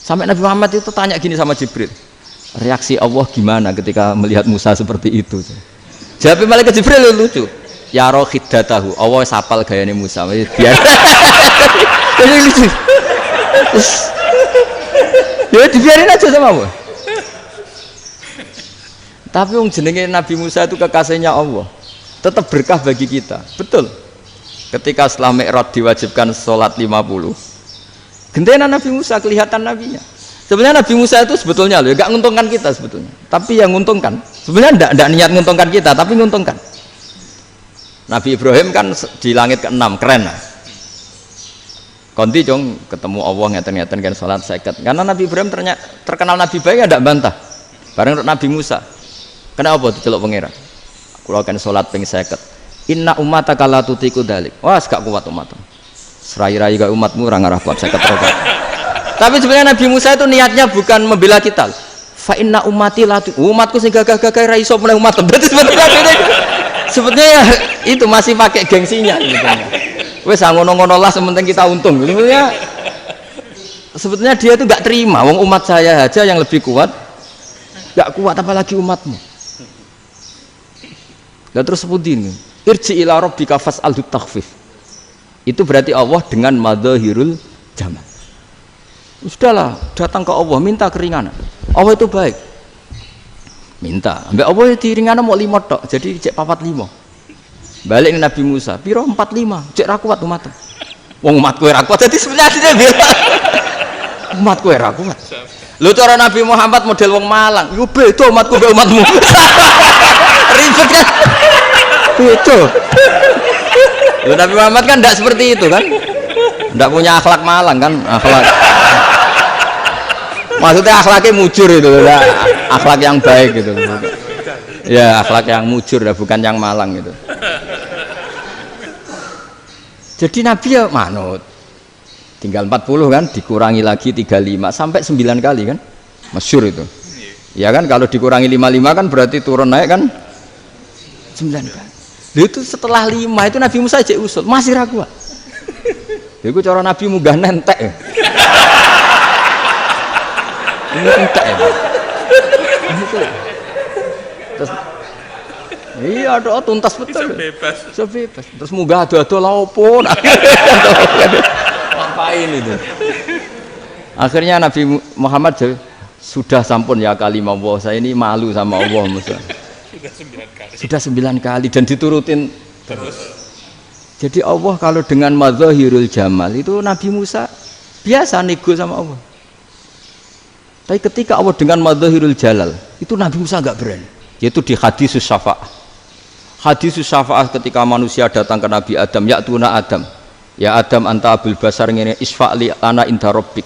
Sampai Nabi Muhammad itu tanya gini sama Jibril. Reaksi Allah gimana ketika melihat Musa seperti itu? Jawab malaikat Jibril lucu. Ya rohidatahu, Allah sapal gayane Musa. Biar. Jadi lucu. Ya dibiarin aja sama Allah. Tapi yang jenenge Nabi Musa itu kekasihnya Allah, tetap berkah bagi kita. Betul. Ketika setelah Mi'raj diwajibkan sholat 50, gentena Nabi Musa kelihatan nabinya. Sebenarnya Nabi Musa itu sebetulnya loh, gak nguntungkan kita sebetulnya. Tapi yang nguntungkan, sebenarnya tidak niat nguntungkan kita, tapi nguntungkan. Nabi Ibrahim kan di langit ke-6, keren lah. Konti jong ketemu Allah ngeten-ngeten kan sholat seket. Karena Nabi Ibrahim terkenal Nabi baik, tidak bantah. Bareng Nabi Musa. Kenapa diceluk pangeran? Kula kan salat ping 50. Inna ummataka la tutiku dalik. Wah, gak kuat umatmu. Serai-rai gak umatmu ora ngarah kuat 50 rokaat. Tapi sebenarnya Nabi Musa itu niatnya bukan membela kita. Fa inna ummati la umatku sing gagah-gagah ra iso meneh umat. Berarti sebetulnya itu masih pakai gengsinya gitu. Wes ngono-ngono lah sementing kita untung. Sebetulnya dia itu gak terima wong umat saya aja yang lebih kuat. Gak kuat apalagi umatmu. Dan terus sebutin irji ila rabbika fas'alhu takhfif. Itu berarti Allah dengan madzahirul jamal. Sudahlah, datang ke Allah minta keringanan. Allah itu baik. Minta, ambek Allah diringanan mau 5 tok, jadi cek 45. Balik ke Nabi Musa, piro 45, cek ra kuat umat. Wong umatku ra kuat, jadi sebenarnya dia bilang umatku ra kuat. Lho cara Nabi Muhammad model wong Malang, yo beda umatku mbek umatmu. Ribet kan? Beda. Lho Nabi Muhammad kan tidak seperti itu kan? Tidak punya akhlak Malang kan? Akhlak. Maksudnya akhlaknya mujur itu, akhlak yang baik gitu. Ya akhlak yang mujur, bukan yang Malang gitu. Jadi Nabi ya manut. Tinggal 40 kan, dikurangi lagi 35 sampai 9 kali kan, masyhur itu. Ya kan kalau dikurangi 55 kan berarti turun naik kan 9 kali. Itu setelah 5 itu Nabi Musa aja usul, masih ragu. Itu cara Nabi munggah nentek. Ini entek ya. Terus iya doa tuntas betul. Bisa bebas. Terus munggah ado-ado lha opo? Ngapain itu? Akhirnya Nabi Muhammad sudah sampun ya kalimah Allah, saya ini malu sama Allah Musa. Sudah 9 kali dan diturutin terus. Jadi Allah kalau dengan madzahirul jamal itu Nabi Musa biasa nego sama Allah. Tapi ketika Allah dengan madzahirul jalal itu Nabi Musa enggak berani. Yaitu di hadisus syafa'ah. Hadisus syafa'ah ketika manusia datang ke Nabi Adam, ya'tuna Adam. Ya Adam anta abul basar ngene isfa'li ana inda rabbik.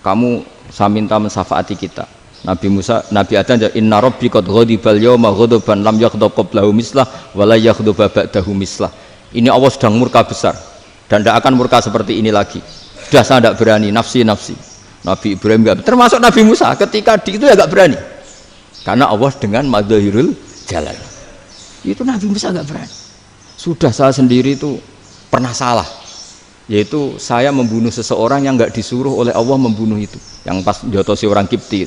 Kamu saya minta mensafaati kita. Nabi Musa, Nabi Adam inna rabbi qad ghadibal yawma ghadaban lam yaghdab qablahu mislah wa la yaghdab ba'dahu mislah. Ini Allah sedang murka besar dan tidak akan murka seperti ini lagi. Sudah saya tidak berani, nafsi. Nabi Ibrahim enggak, termasuk Nabi Musa ketika itu ya enggak berani. Karena Allah dengan madzahirul jalal. Itu Nabi Musa enggak berani. Sudah saya sendiri itu pernah salah. Yaitu saya membunuh seseorang yang enggak disuruh oleh Allah membunuh itu. Yang pas jotosi orang Kipti.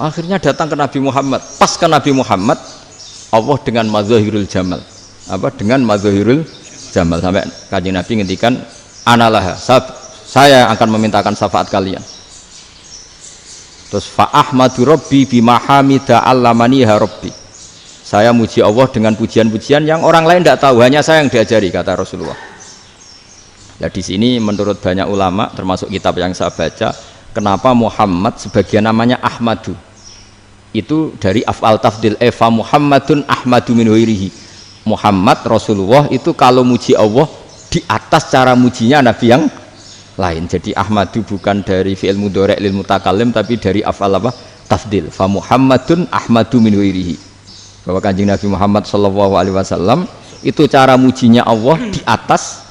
Akhirnya datang ke Nabi Muhammad. Pas ke Nabi Muhammad, Allah dengan madzahirul jamal. Dengan madzahirul jamal sampai Kanjeng Nabi ngendikan analah saya akan memintakan syafaat kalian. Terus fa ahmadu rabbi bima hamida allamaniha rabbi. Saya muji Allah dengan pujian-pujian yang orang lain tidak tahu, hanya saya yang diajari, kata Rasulullah. Nah di sini menurut banyak ulama termasuk kitab yang saya baca, kenapa Muhammad sebagian namanya Ahmadu. Itu dari af'al tafdil, fa Muhammadun ahmadu min ghairihi. Muhammad Rasulullah itu kalau muji Allah di atas cara mujinya nabi yang lain. Jadi ahmadu bukan dari fi'il mudhari' lil mutakallim tapi dari af'al apa? Tafdil. Fa Muhammadun ahmadu min ghairihi. Bahwa Kanjeng Nabi Muhammad sallallahu alaihi wasallam itu cara mujinya Allah di atas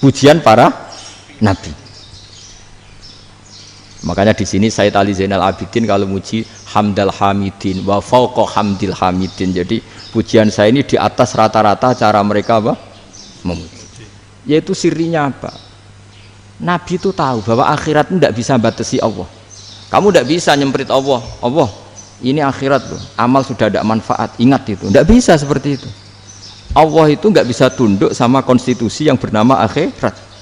pujian para nabi. Makanya di sini Sayyid Ali Zainal Abidin kalau muji hamdal hamidin wa fauqa hamdil hamidin. Jadi pujian saya ini di atas rata-rata cara mereka apa? Memuji. Yaitu sirinya apa? Nabi itu tahu bahwa akhirat itu tidak bisa batasi Allah. Kamu tidak bisa nyemprit Allah. Allah, ini akhirat loh. Amal sudah ada manfaat. Ingat itu. Tidak bisa seperti itu. Allah itu nggak bisa tunduk sama konstitusi yang bernama akhirat.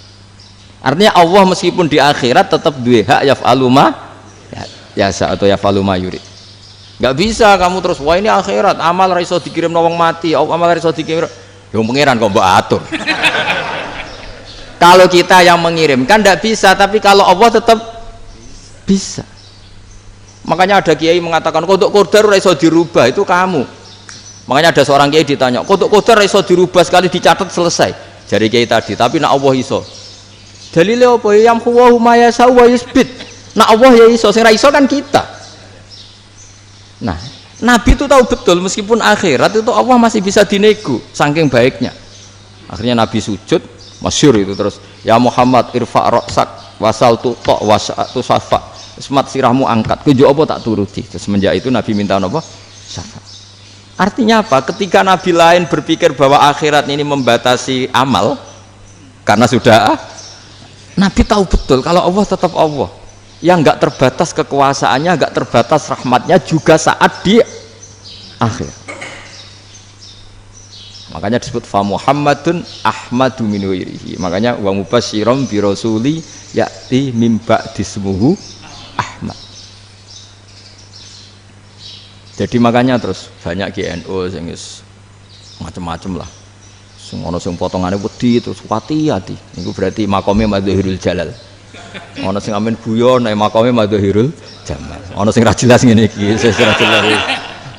Artinya Allah meskipun di akhirat tetap duwe hak yaf'alu ma yasa atau yaf'alu ma yurid. Nggak bisa kamu terus wah ini akhirat amal ra iso dikirim wong mati, amal ra iso dikirim. Ya pangeran kok mbok atur. Kalau kita yang mengirimkan nggak bisa, tapi kalau Allah tetap bisa. Makanya ada kiai mengatakan kodok qadar ra iso dirubah, itu kamu. Makanya ada seorang kiai ditanya, kodok qadar ra iso dirubah sekali dicatat selesai. Jari kiai tadi, tapi nak Allah iso. Dalile apa? Yang huwa ma yasha wa yusbit. Nak Allah ya iso, sing ra iso kan kita. Nah, Nabi itu tahu betul meskipun akhirat itu Allah masih bisa dinego saking baiknya. Akhirnya Nabi sujud, masyhur itu terus, ya Muhammad irfa' ra'sak wasal tuqa wasatu safa. Semat sirahmu angkat. Kujo apa tak turuti. Terus semenjak itu Nabi minta apa? Syafaat. Artinya apa? Ketika Nabi lain berpikir bahwa akhirat ini membatasi amal karena sudah Nabi tahu betul kalau Allah tetap Allah yang nggak terbatas kekuasaannya, nggak terbatas rahmatnya juga saat di akhir. Makanya disebut fa Muhammadun ahmadu min ghairihi. Makanya wa mubasyiran bi rasuli ya'ti mim ba'di ismuhu Ahmad. Jadi makanya terus banyak GNU sing macam-macam lah. Sing ono sing potongane wedi terus hati-hati. Niku berarti makome Madhahirul Jalal. Ono sing amen guyon nek makome Madhahirul Jamal. Ono sing ra jelas ngene iki, sing ra jelas.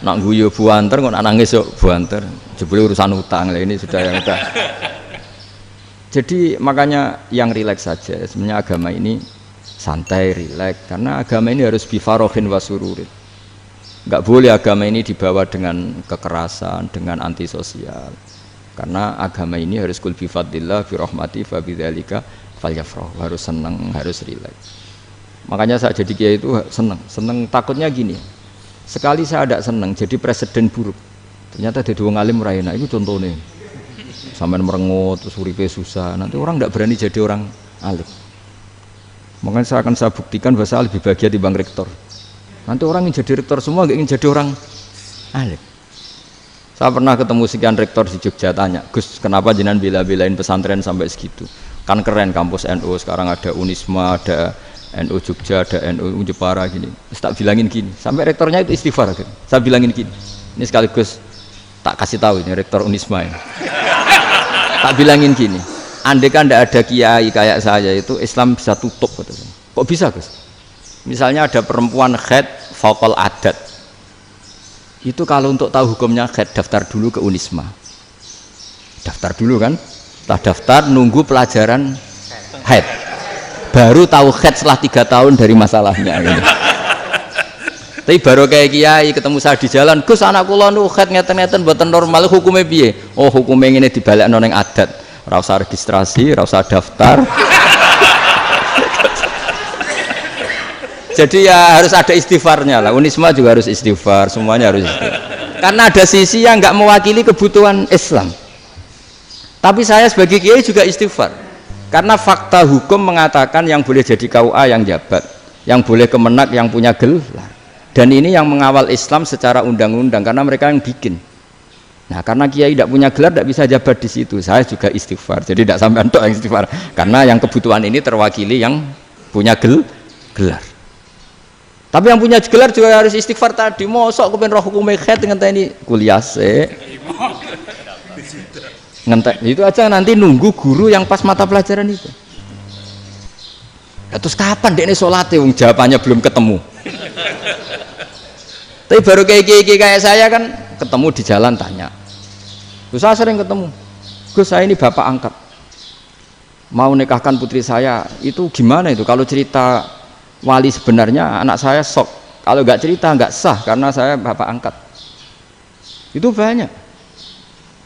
Nak guyu buanter kok nak nangis kok buanter. Jebule urusan utang. Lah ini sudah yang udah. Jadi makanya yang rileks saja. Sebenarnya agama ini santai, rileks karena agama ini harus bifarohin wasururin. Nggak boleh agama ini dibawa dengan kekerasan, dengan antisosial. Karena agama ini harus kul bi fadlillah bi rahmati fa bidzalika falyafrahu, harus senang, harus rileks. Makanya saya jadi kiai itu senang takutnya gini. Sekali saya tidak senang jadi presiden buruk. Ternyata ada dua ngalim raina itu contohnya. Sampai merengut terus uripe susah. Nanti orang tidak berani jadi orang alim. Makanya saya akan buktikan bahwa saya lebih bahagia dibanding rektor. Nanti orang ingin jadi rektor semua, nggak ingin jadi orang alim. Saya pernah ketemu sekian rektor di Jogja, tanya, Gus, kenapa jenengan bela-belain pesantren sampai segitu? Kan keren kampus NU, sekarang ada Unisma, ada NU Jogja, ada NU Jepara gini. Terus tak bilangin gini, sampai rektornya itu istighfar. Gitu. Saya bilangin gini, ini sekaligus tak kasih tahu ini rektor Unisma ini. Tak bilangin gini, andai kan tidak ada kiai kayak saya itu Islam bisa tutup. Gitu. Kok bisa, Gus? Misalnya ada perempuan haid faqal adat. Itu kalau untuk tahu hukumnya haid daftar dulu ke Unisma. Daftar dulu kan? Setelah daftar nunggu pelajaran haid. Baru tahu haid setelah 3 tahun dari masalahnya. Gitu. Tapi baru kayak kiai ketemu saya di jalan, Gus anak kula nu haid ngeten-ngeten mboten normal hukumnya piye? Oh hukumnya ngene dibalekno ning adat. Ora usah registrasi, ora usah daftar. Jadi ya harus ada istighfarnya lah. Unisma juga harus istighfar, semuanya harus istighfar. Karena ada sisi yang nggak mewakili kebutuhan Islam. Tapi saya sebagai kiai juga istighfar. Karena fakta hukum mengatakan yang boleh jadi KUA yang jabat, yang boleh kemenak yang punya gelar. Dan ini yang mengawal Islam secara undang-undang karena mereka yang bikin. Nah, karena kiai tidak punya gelar tidak bisa jabat di situ. Saya juga istighfar. Jadi tidak sampai untuk yang istighfar. Karena yang kebutuhan ini terwakili yang punya gelar. Tapi yang punya gelar juga harus istighfar tadi. Mosok kepen roh hukum haid dengan ini kuliah se. Ngentek itu aja nanti nunggu guru yang pas mata pelajaran itu. Ya, terus kapan dekne salate wong jawabannya belum ketemu. Tapi baru kayak saya kan ketemu di jalan tanya. Terus saya sering ketemu. Gus, saya ini bapak angkat. Mau nikahkan putri saya, itu gimana itu? Kalau cerita wali sebenarnya anak saya sok. Kalau nggak cerita nggak sah karena saya bapak angkat. Itu banyak.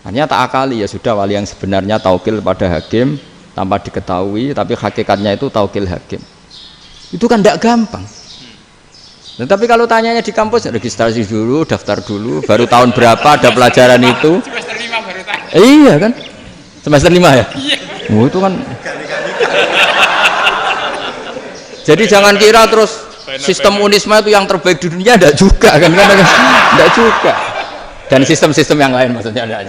Hanya tak akali ya sudah wali yang sebenarnya taukil pada hakim tanpa diketahui, tapi hakikatnya itu taukil hakim. Itu kan tidak gampang. Nah, tapi kalau tanyanya di kampus, registrasi dulu, daftar dulu, baru tahun berapa ada pelajaran itu. Semester 5 baru tanya. Iya kan? Semester 5 ya? Iya. Oh, itu kan. Jadi jangan kira terus sistem Unisma itu yang terbaik di dunia, enggak juga kan? Enggak juga. Dan sistem-sistem yang lain maksudnya ada.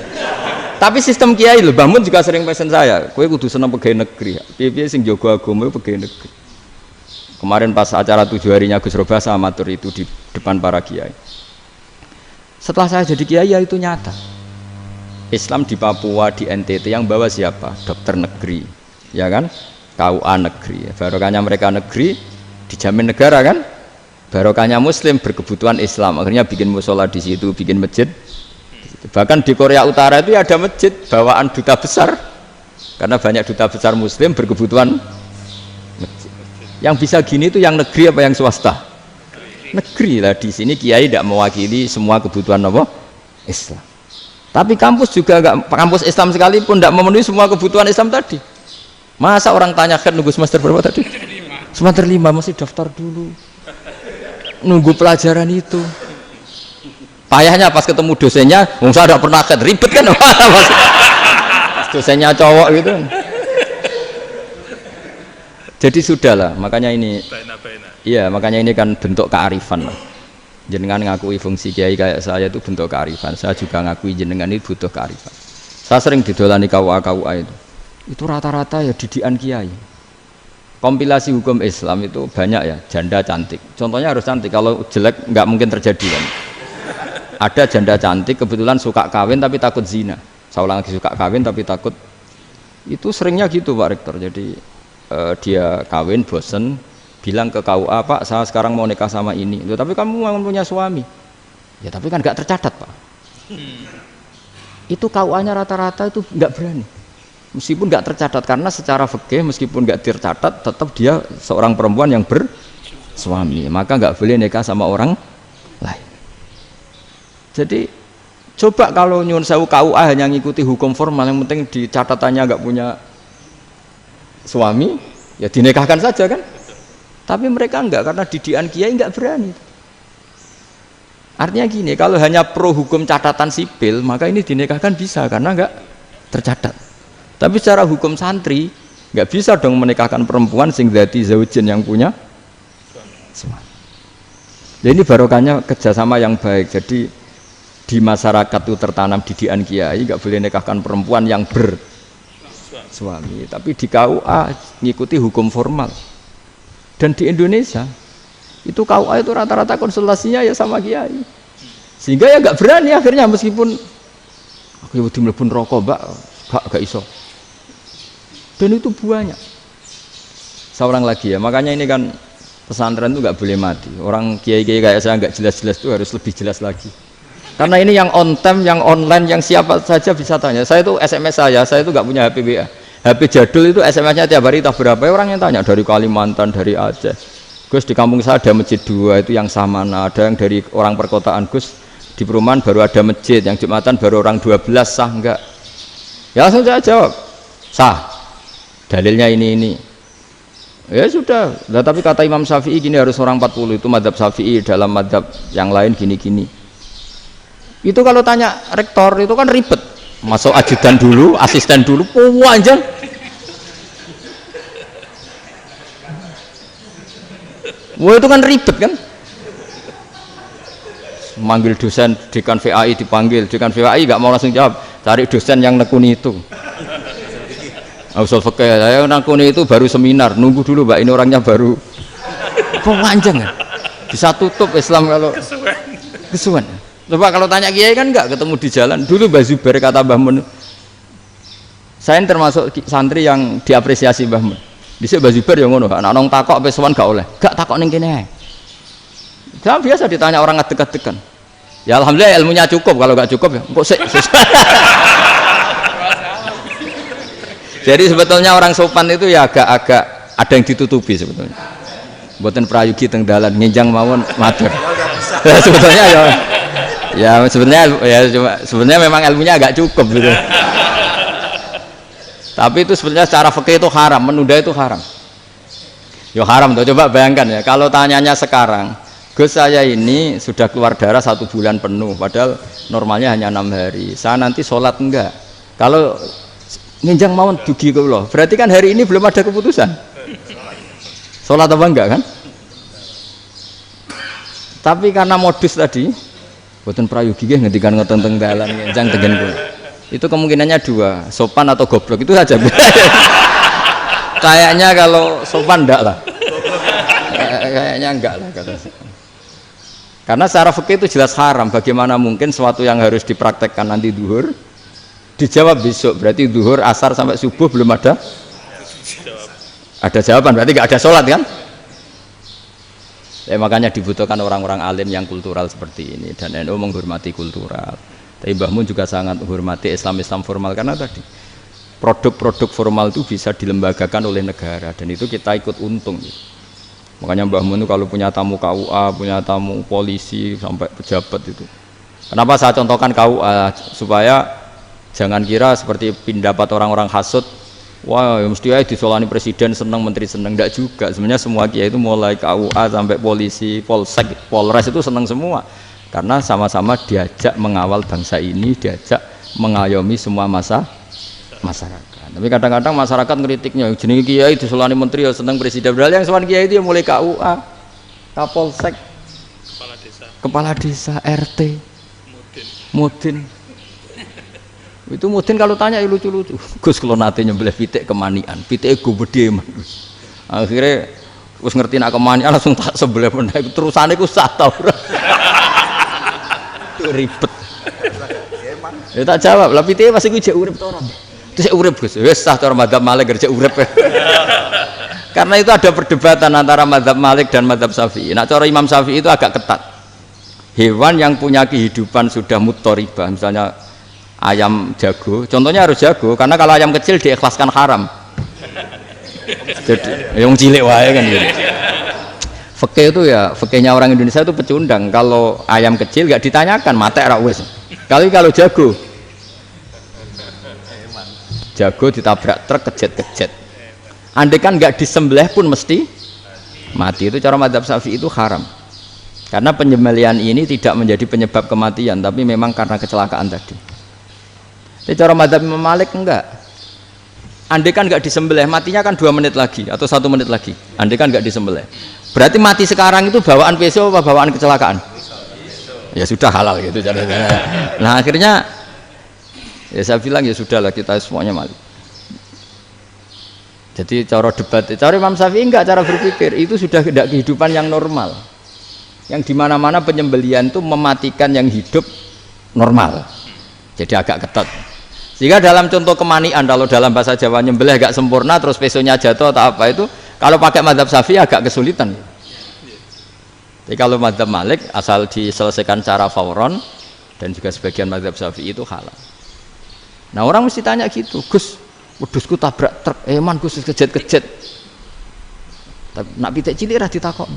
Tapi sistem kiai lho, Mbah Mun juga sering pesen saya, kowe kudu seneng pegawai negeri. Piye-piye sing jaga agama pegawai negeri. Kemarin pas acara 7 harinya Gus Roba sama matur itu di depan para kiai. Setelah saya jadi kiai ya itu nyata. Islam di Papua, di NTT yang bawa siapa? Dokter negeri, ya kan? KUA negeri. Barokahnya mereka negeri dijamin negara kan? Barokahnya Muslim berkebutuhan Islam. Akhirnya bikin musola di situ, bikin masjid. Bahkan di Korea Utara itu ada masjid bawaan duta besar. Karena banyak duta besar Muslim berkebutuhan. Yang bisa gini itu yang negeri apa yang swasta? Negeri lah. Di sini kiai tidak mewakili semua kebutuhan apa? Islam. Tapi kampus juga enggak, kampus Islam sekalipun tidak memenuhi semua kebutuhan Islam tadi. Masa orang tanya kan nunggu semester berapa tadi? Semester 5 masih daftar dulu. Nunggu pelajaran itu. Payahnya pas ketemu dosennya, saya tidak pernah ribet kan? Dosennya cowok gitu. Jadi sudahlah, makanya ini, iya makanya ini kan bentuk kearifan lah. Jenengan ngakui fungsi kiai kayak saya itu bentuk kearifan. Saya juga ngakui jenengan itu butuh kearifan. Saya sering didolani KUA itu rata-rata ya didikan kiai. Kompilasi hukum Islam itu banyak ya, janda cantik. Contohnya harus cantik, kalau jelek nggak mungkin terjadi kan. Ada janda cantik kebetulan suka kawin tapi takut zina. Saya ulang lagi, suka kawin tapi takut. Itu seringnya gitu Pak Rektor. Jadi dia kawin bosen bilang ke KUA, Pak saya sekarang mau nikah sama ini. Loh, tapi kamu mau punya suami ya, tapi kan gak tercatat Pak. Itu KUA nya rata-rata itu gak berani meskipun gak tercatat, karena secara fikih meskipun gak tercatat tetap dia seorang perempuan yang bersuami, maka gak boleh nikah sama orang lain. Jadi coba kalau nyun sewu KUA hanya ngikuti hukum formal, yang penting di catatannya gak punya suami, ya dinikahkan saja kan. Tapi mereka enggak, karena didikan kiai enggak berani. Artinya gini, kalau hanya pro hukum catatan sipil, maka ini dinikahkan bisa karena enggak tercatat. Tapi secara hukum santri enggak bisa dong menikahkan perempuan sing dzati zaujin yang punya suami. Jadi ini barokahnya kerjasama yang baik. Jadi di masyarakat itu tertanam didikan kiai, enggak boleh nikahkan perempuan yang suami, tapi di KUA ngikuti hukum formal. Dan di Indonesia itu KUA itu rata-rata konsultasinya ya sama kiai, sehingga ya nggak berani akhirnya, meskipun aku ya udah mlebu rokok Mbak, gak iso. Dan itu banyak. Seorang lagi ya, makanya ini kan pesantren itu nggak boleh mati. Orang kiai-kiai kayak saya nggak jelas-jelas itu harus lebih jelas lagi. Karena ini yang on time, yang online, yang siapa saja bisa tanya. Saya itu SMS saya itu nggak punya HP WA. HP jadul itu SMS-nya tiap hari tak berapa, orang yang tanya dari Kalimantan, dari Aceh. Gus, di kampung saya ada masjid 2 itu yang Samana, ada yang dari orang perkotaan. Gus, di perumahan baru ada masjid, yang Jumatan baru orang 12, sah enggak? Ya langsung saya jawab, sah. Dalilnya ini. Ya sudah. Nah, tapi kata Imam Syafi'i gini, harus orang 40, itu madzhab Syafi'i, dalam madzhab yang lain gini-gini. Itu kalau tanya rektor itu kan ribet. Masuk ajudan dulu, asisten dulu, panjang. Wah itu kan ribet kan. Manggil dosen dekan VAI dipanggil, dekan VAI nggak mau langsung jawab, cari dosen yang nekuni itu. Usul fikih saya nekuni itu baru seminar, nunggu dulu Mbak, ini orangnya baru. Panjang ya. Bisa tutup Islam kalau kesuwen. Coba kalau tanya kiai kan enggak, ketemu di jalan. Dulu Mbah Zubair kata Mbah Mun, saya termasuk santri yang diapresiasi Mbah Mun. Dhisik Mbah Zubair yang ngono, anak nong takok pesowan gak oleh. Gak takok ning kene ae. Saya biasa ditanya orang ngadeg-adegan. Ya alhamdulillah ilmunya cukup, kalau nggak cukup ya kok sih. Jadi sebetulnya orang sopan itu ya agak-agak ada yang ditutupi sebetulnya. Mboten prayogi teng dalan nginjang mawon matur. Sebetulnya ya sebenarnya memang ilmunya agak cukup gitu. Tapi itu sebenarnya secara fikih itu haram, menunda itu haram. Yo haram tuh, coba bayangkan ya, kalau tanyanya sekarang, Gus saya ini sudah keluar darah 1 bulan penuh, padahal normalnya hanya 6 hari. Saya nanti sholat enggak? Kalau nginjang mawon dugi kula, berarti kan hari ini belum ada keputusan. Sholat apa enggak kan? Tapi karena modus tadi, boten prayogi nggih ngendikan ngoten teng dalan nginjang tegen kula. Itu kemungkinannya 2, sopan atau goblok, itu saja. Kayaknya kalau sopan enggak lah. Kayaknya enggak lah kata saya. Karena secara fikih itu jelas haram. Bagaimana mungkin sesuatu yang harus dipraktekkan nanti duhur dijawab besok, berarti duhur, asar sampai subuh belum ada jawaban, berarti enggak ada sholat kan? Makanya dibutuhkan orang-orang alim yang kultural seperti ini, dan NU menghormati kultural. Tapi Mbah Mun juga sangat menghormati Islam formal, karena tadi produk-produk formal itu bisa dilembagakan oleh negara, dan itu kita ikut untung gitu. Makanya Mbah Mun kalau punya tamu KUA, punya tamu polisi sampai pejabat itu, kenapa saya contohkan KUA? Supaya jangan kira seperti pendapat orang-orang hasud, wah ya mesti aja disolani presiden seneng, menteri seneng. Enggak juga, sebenarnya semua kiai itu mulai KUA sampai polisi, polsek, polres itu seneng semua, karena sama-sama diajak mengawal bangsa ini, diajak mengayomi semua masyarakat. Tapi kadang-kadang masyarakat ngeritiknya, jenenge kiai disolani menteri ya seneng presiden, padahal yang sowan kiai itu ya mulai KUA, Kapolsek, kepala desa, RT, mudin. Itu mudin kalau tanya ya lucu-lucu. Gus kalau nate nyembelih pitik kemanian, pitike go gedhe men. Akhirnya wis ngerti nak kemanian langsung tak sebelah meneh, terusane ku sah ta ora. Ribet. Ya tak jawab, lah pitike pas iku jek urip to ora? Terus urip Gus, wis sah cara mazhab Malik kerja urip. Karena itu ada perdebatan antara mazhab Malik dan mazhab Syafi'i. Nah, cara Imam Syafi'i itu agak ketat. Hewan yang punya kehidupan sudah mutharibah, misalnya ayam jago, contohnya harus jago, karena kalau ayam kecil diikhlaskan haram. Jadi yang cilik wae kan gitu. Fikih itu ya, fikihnya orang Indonesia itu pecundang. Kalau ayam kecil gak ditanyakan, mate ra wis. Kalau jago ditabrak truk kejet-kejet. Andai kan nggak disembelih pun mesti mati. Itu cara mazhab Syafi'i itu haram. Karena penyembelihan ini tidak menjadi penyebab kematian, tapi memang karena kecelakaan tadi. Tapi cara mazhab Imam Malik enggak. Andai kan nggak disembelih, matinya kan 2 menit lagi atau 1 menit lagi. Andai kan nggak disembelih, berarti mati sekarang itu bawaan pisau apa bawaan kecelakaan? Ya sudah halal gitu caranya. Nah akhirnya ya saya bilang ya sudahlah, kita semuanya mati. Jadi cara debat, cara Imam Syafi'i enggak, cara berpikir itu sudah tidak kehidupan yang normal, yang dimana-mana penyembelihan itu mematikan yang hidup normal. Jadi agak ketat. Sehingga dalam contoh kemanian, kalau dalam bahasa Jawa nyembelih agak sempurna terus pesonya jatuh atau apa itu, kalau pakai mazhab Syafi'i agak kesulitan. Jadi kalau mazhab Malik asal diselesaikan secara fauron, dan juga sebagian mazhab Syafi'i itu halal. Nah orang mesti tanya gitu, Gus, wedhusku tabrak truk, man Gus kejet-kejet. Tapi nak pitik cilik ra ditakok.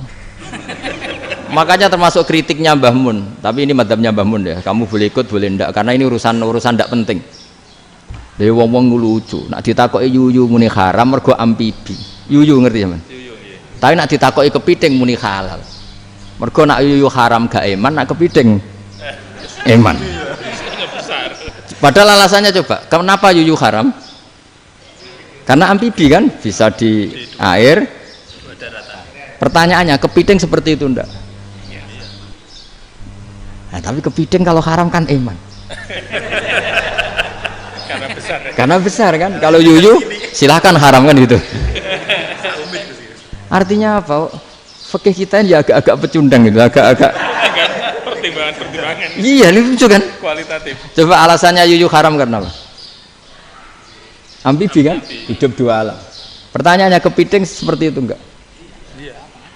Makanya termasuk kritiknya Mbah Mun, tapi ini mazhabnya Mbah Mun ya, kamu boleh ikut boleh ndak, karena ini urusan ndak penting. Dewe wong-wong lucu, nak ditakoki yuyu muni haram mergo amfibi. Yuyu ngerti sampean? Yuyu nggih. Tapi nak ditakoki kepiting muni halal. Mergo nak yuyu haram gak eman, nak kepiting eman. Padahal alasannya coba, kenapa yuyu haram? Karena amfibi kan, bisa di air. Pertanyaannya, kepiting seperti itu enggak? Nah, tapi kepiting kalau haram kan eman. Karena besar kan. Kalau yuyu silahkan haram kan gitu. Artinya apa? Fikih kita ini agak-agak pecundang gitu, agak-agak pertimbangan. Iya, ini lucu kan? Kualitatif. Coba alasannya yuyu haram karena apa? Amfibi kan? Hidup 2 alam. Pertanyaannya, kepiting seperti itu enggak?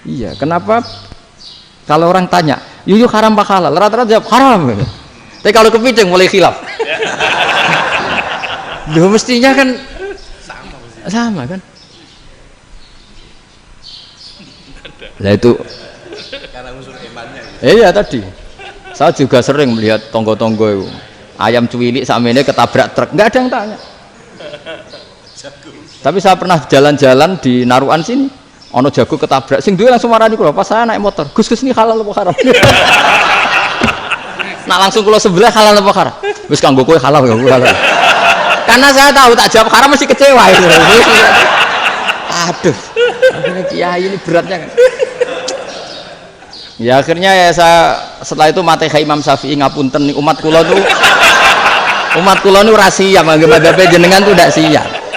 Iya. Kenapa Kalau orang tanya, yuyu haram apa halal? Rata-rata jawab haram. Tapi kalau kepiting mulai khilaf. Duh, mestinya kan sama kan? Nah itu. Karena unsur imannya. Iya tadi. Saya juga sering melihat tonggo-tonggo itu. Ayam cuwilik sama ini ketabrak truk, nggak ada yang tanya. Tapi saya pernah jalan-jalan di Naruan sini. Ono jago ketabrak, sing duwe langsung marani kula pas saya naik motor. Gus ini halal apa haram? Nak langsung kula sebelah halal apa haram? Wis kanggo kowe halal ya halal. Karena saya tahu tak jawab haram mesti kecewa itu. Aduh. Akhirnya kiai ini beratnya kan. Ya akhirnya ya saya setelah itu Fatihah Imam Syafi'i ngapunten umat kula tuh ora siap madzhab jenengan tuh ndak siap.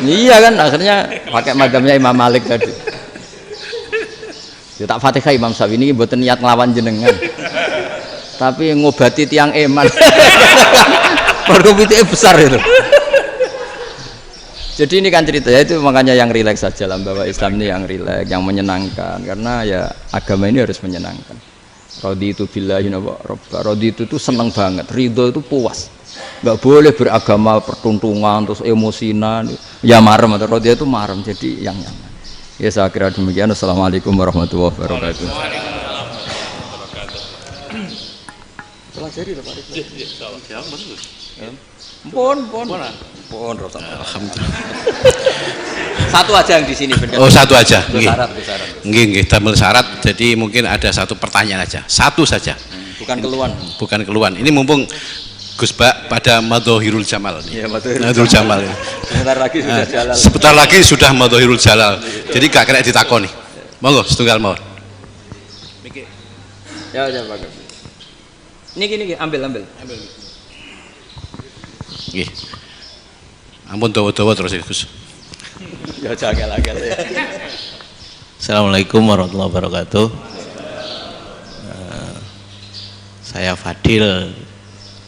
Iya kan akhirnya pakai madzhabnya Imam Malik tadi. Ya tak Fatihah Imam Syafi'i ini mboten niat nglawan jenengan. Tapi ngobati tiang eman. Pergubite besar itu. Jadi ini kan ceritanya itu makanya yang rileks saja lah bahwa Islam ini yang rileks, yang menyenangkan karena ya agama ini harus menyenangkan. Raditu billahi robba. Raditu itu seneng banget, ridho itu puas. Nggak boleh beragama pertuntungan terus emosinan ya marem atau dia itu marem jadi yang nyaman ya saya kira demikian. Assalamualaikum warahmatullahi wabarakatuh. Pelajari Pak pon alhamdulillah. Satu aja yang di sini benar. Oh satu aja nggih damel syarat jadi mungkin ada satu pertanyaan aja satu saja bukan keluhan ini mumpung Gus Bak pada Madhohirul Jamal. Iya, Madhohirul Jamal. Sebentar lagi sudah Madhohirul Jalal. Jadi gak kena ditakoni. Monggo setunggal mawon. Ya Pak. Niki ambil. Nggih. Ampun dawa-dawa terus Gus. Ya jagal-jagal ya. Assalamualaikum warahmatullahi wabarakatuh. Saya Fadil,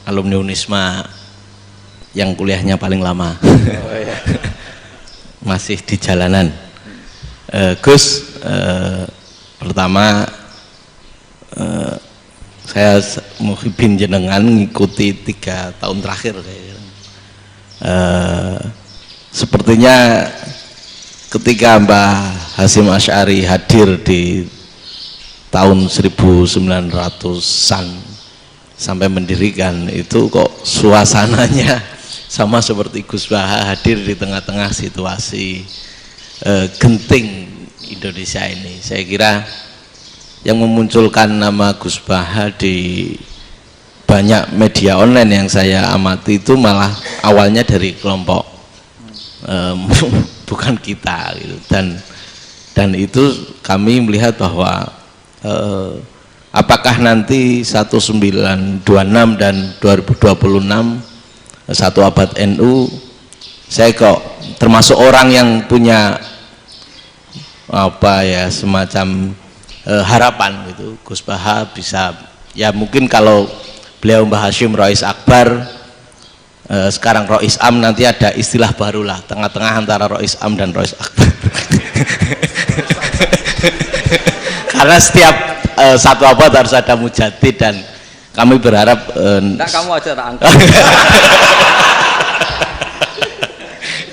alumni Unisma yang kuliahnya paling lama. Masih di jalanan. Gus, pertama saya muhibin jenengan ngikuti 3 tahun terakhir sepertinya ketika Mbah Hasyim Asy'ari hadir di tahun 1900-an sampai mendirikan itu kok suasananya sama seperti Gus Baha hadir di tengah-tengah situasi genting Indonesia ini. Saya kira yang memunculkan nama Gus Baha di banyak media online yang saya amati itu malah awalnya dari kelompok bukan kita gitu. Dan itu kami melihat bahwa apakah nanti 1926 dan 2026 satu abad NU, saya kok termasuk orang yang punya apa ya semacam harapan gitu Gus Baha bisa ya mungkin kalau beliau Mbah Hasyim Rais Akbar sekarang Rais Am nanti ada istilah barulah tengah-tengah antara Rais Am dan Rais Akbar. Karena setiap satu abad harus ada mujadid dan kami berharap kamu aja tak angkat.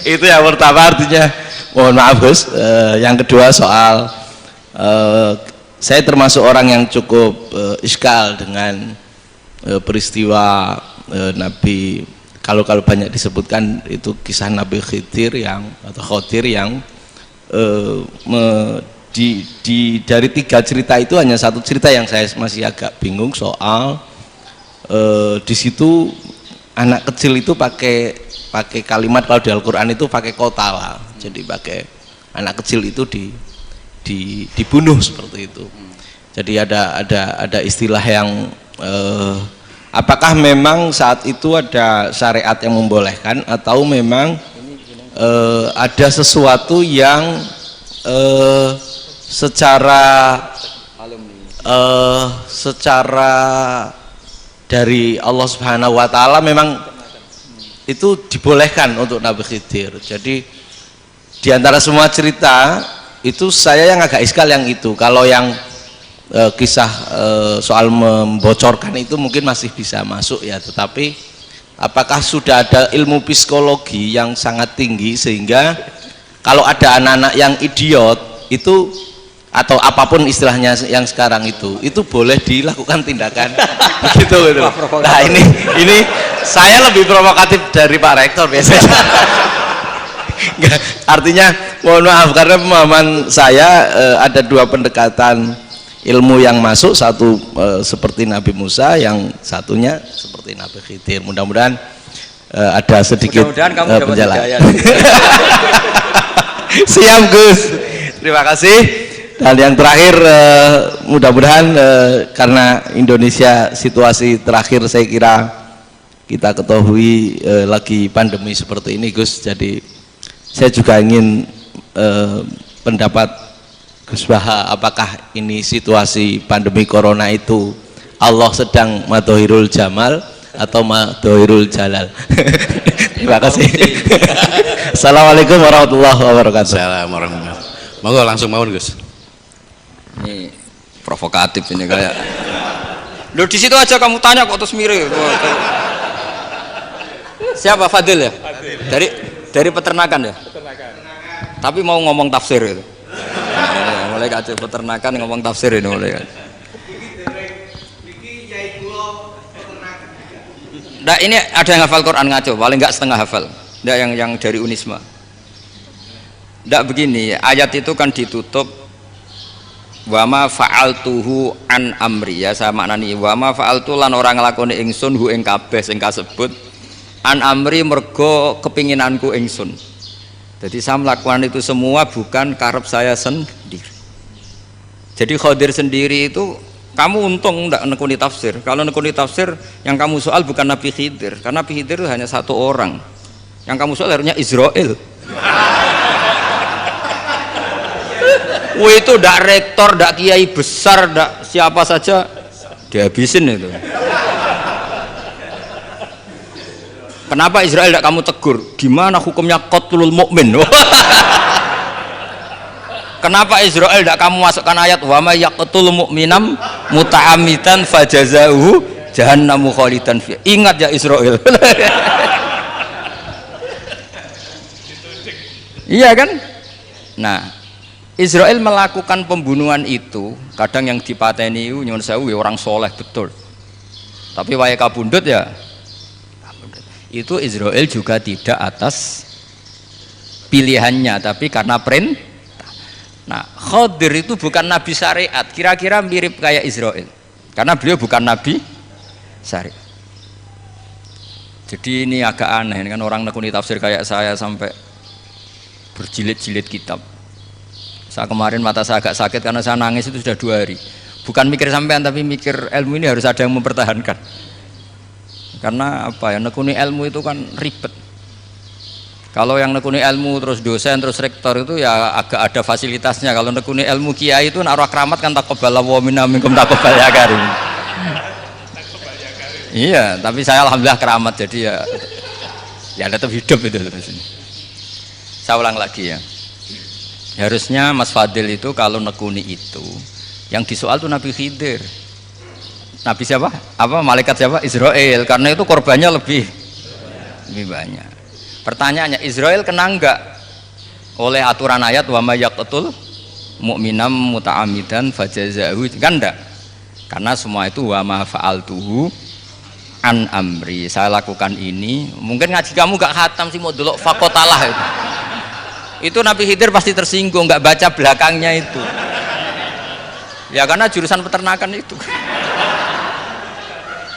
Itu yang pertama artinya mohon maaf Gus. Yang kedua soal saya termasuk orang yang cukup iskal dengan peristiwa Nabi kalau banyak disebutkan itu kisah Nabi Khidir atau Khodir yang dari 3 cerita itu hanya satu cerita yang saya masih agak bingung soal di situ anak kecil itu pakai kalimat kalau di Al-Quran itu pakai kotala, jadi pakai anak kecil itu dibunuh seperti itu. Jadi ada istilah yang apakah memang saat itu ada syariat yang membolehkan atau memang ada sesuatu yang secara dari Allah Subhanahu wa taala memang itu dibolehkan untuk Nabi Khidir. Jadi di antara semua cerita itu saya yang agak iskal yang itu. Kalau yang kisah soal membocorkan itu mungkin masih bisa masuk ya, tetapi apakah sudah ada ilmu psikologi yang sangat tinggi sehingga kalau ada anak-anak yang idiot itu atau apapun istilahnya yang sekarang itu boleh dilakukan tindakan begitu gitu. Nah ini saya lebih provokatif dari Pak Rektor biasanya. Artinya mohon maaf karena pemahaman saya ada dua pendekatan ilmu yang masuk, satu seperti Nabi Musa, yang satunya seperti Nabi Khidir. Mudah-mudahan ada sedikit penjelasan. Siap Gus, terima kasih. Dan yang terakhir mudah-mudahan karena Indonesia situasi terakhir saya kira kita ketahui lagi pandemi seperti ini Gus, jadi saya juga ingin pendapat Gus Baha, apakah ini situasi pandemi corona itu Allah sedang madhohirul jamal atau madhohirul jalal? Terima kasih. Assalamualaikum warahmatullahi wabarakatuh. Assalamualaikum warahmatullahi wabarakatuh. Monggo langsung mawon Gus. Ini provokatif ini kayak. Loh di situ aja kamu tanya kok terus mirip. Siapa Fadil ya? Dari peternakan ya? Peternakan. Tapi mau ngomong tafsir itu. Mulai kacau peternakan ngomong tafsir ini mulai. Nah ini ada yang hafal Quran ngaco, paling enggak setengah hafal. Enggak yang dari Unisma. Enggak begini, ayat itu kan ditutup wama fa'altuhu an amri, ya saya maknani wama fa'altu lan orang nglakoni ingsun hu ing kabeh sing kasebut an amri mergo kepinginanku ingsun. Jadi saya melakukan itu semua bukan karep saya sendiri. Jadi Khadir sendiri itu kamu untung enggak nekuni tafsir. Kalau nekuni tafsir yang kamu soal bukan Nabi Khidir, karena Nabi Khidir itu hanya satu orang. Yang kamu soal harusnya Israel. Itu ndak rektor, ndak kiai besar, ndak siapa saja dihabisin itu. Kenapa Israel ndak kamu tegur? Gimana hukumnya qatlul mukmin? Kenapa Israel ndak kamu masukkan ayat wa may yaqtul mu'minam muta'ammidan fajazauhu jahannamu khalidan fiha. Ingat ya Israel. Iya kan? Nah, Israel melakukan pembunuhan itu, kadang yang dipateni nyuwun sewu orang soleh betul. Tapi wae kabundut ya. Itu Israel juga tidak atas pilihannya, tapi karena perintah. Nah, Khadir itu bukan nabi syariat, kira-kira mirip kayak Israel. Karena beliau bukan nabi syariat. Jadi ini agak aneh, ini kan orang nekuni tafsir kayak saya sampai berjilid-jilid kitab. Saya kemarin mata saya agak sakit karena saya nangis itu sudah 2 hari. Bukan mikir sampean tapi mikir ilmu ini harus ada yang mempertahankan. Karena apa ya, nekuni ilmu itu kan ribet. Kalau yang nekuni ilmu terus dosen terus rektor itu ya agak ada fasilitasnya. Kalau nekuni ilmu kiai itu naruh keramat kan taqabbalallahu minna minkum taqabbal ya karim. Iya, tapi saya alhamdulillah keramat jadi ya tetap hidup itu terus. Saya ulang lagi ya. Harusnya Mas Fadil itu kalau nekuni itu yang disoal tuh Nabi Khidir. Nabi siapa? Apa malaikat siapa? Israel. Karena itu korbannya lebih banyak. Pertanyaannya, Israel kena enggak oleh aturan ayat wa may yaqtul mu'minam muta'ammidan fajazahu? Kan enggak. Karena semua itu wa ma fa'altuhu an amri. Saya lakukan ini. Mungkin ngaji kamu gak khatam sih mau delok fakotalah itu. Itu Nabi Khidir pasti tersinggung, nggak baca belakangnya itu ya karena jurusan peternakan itu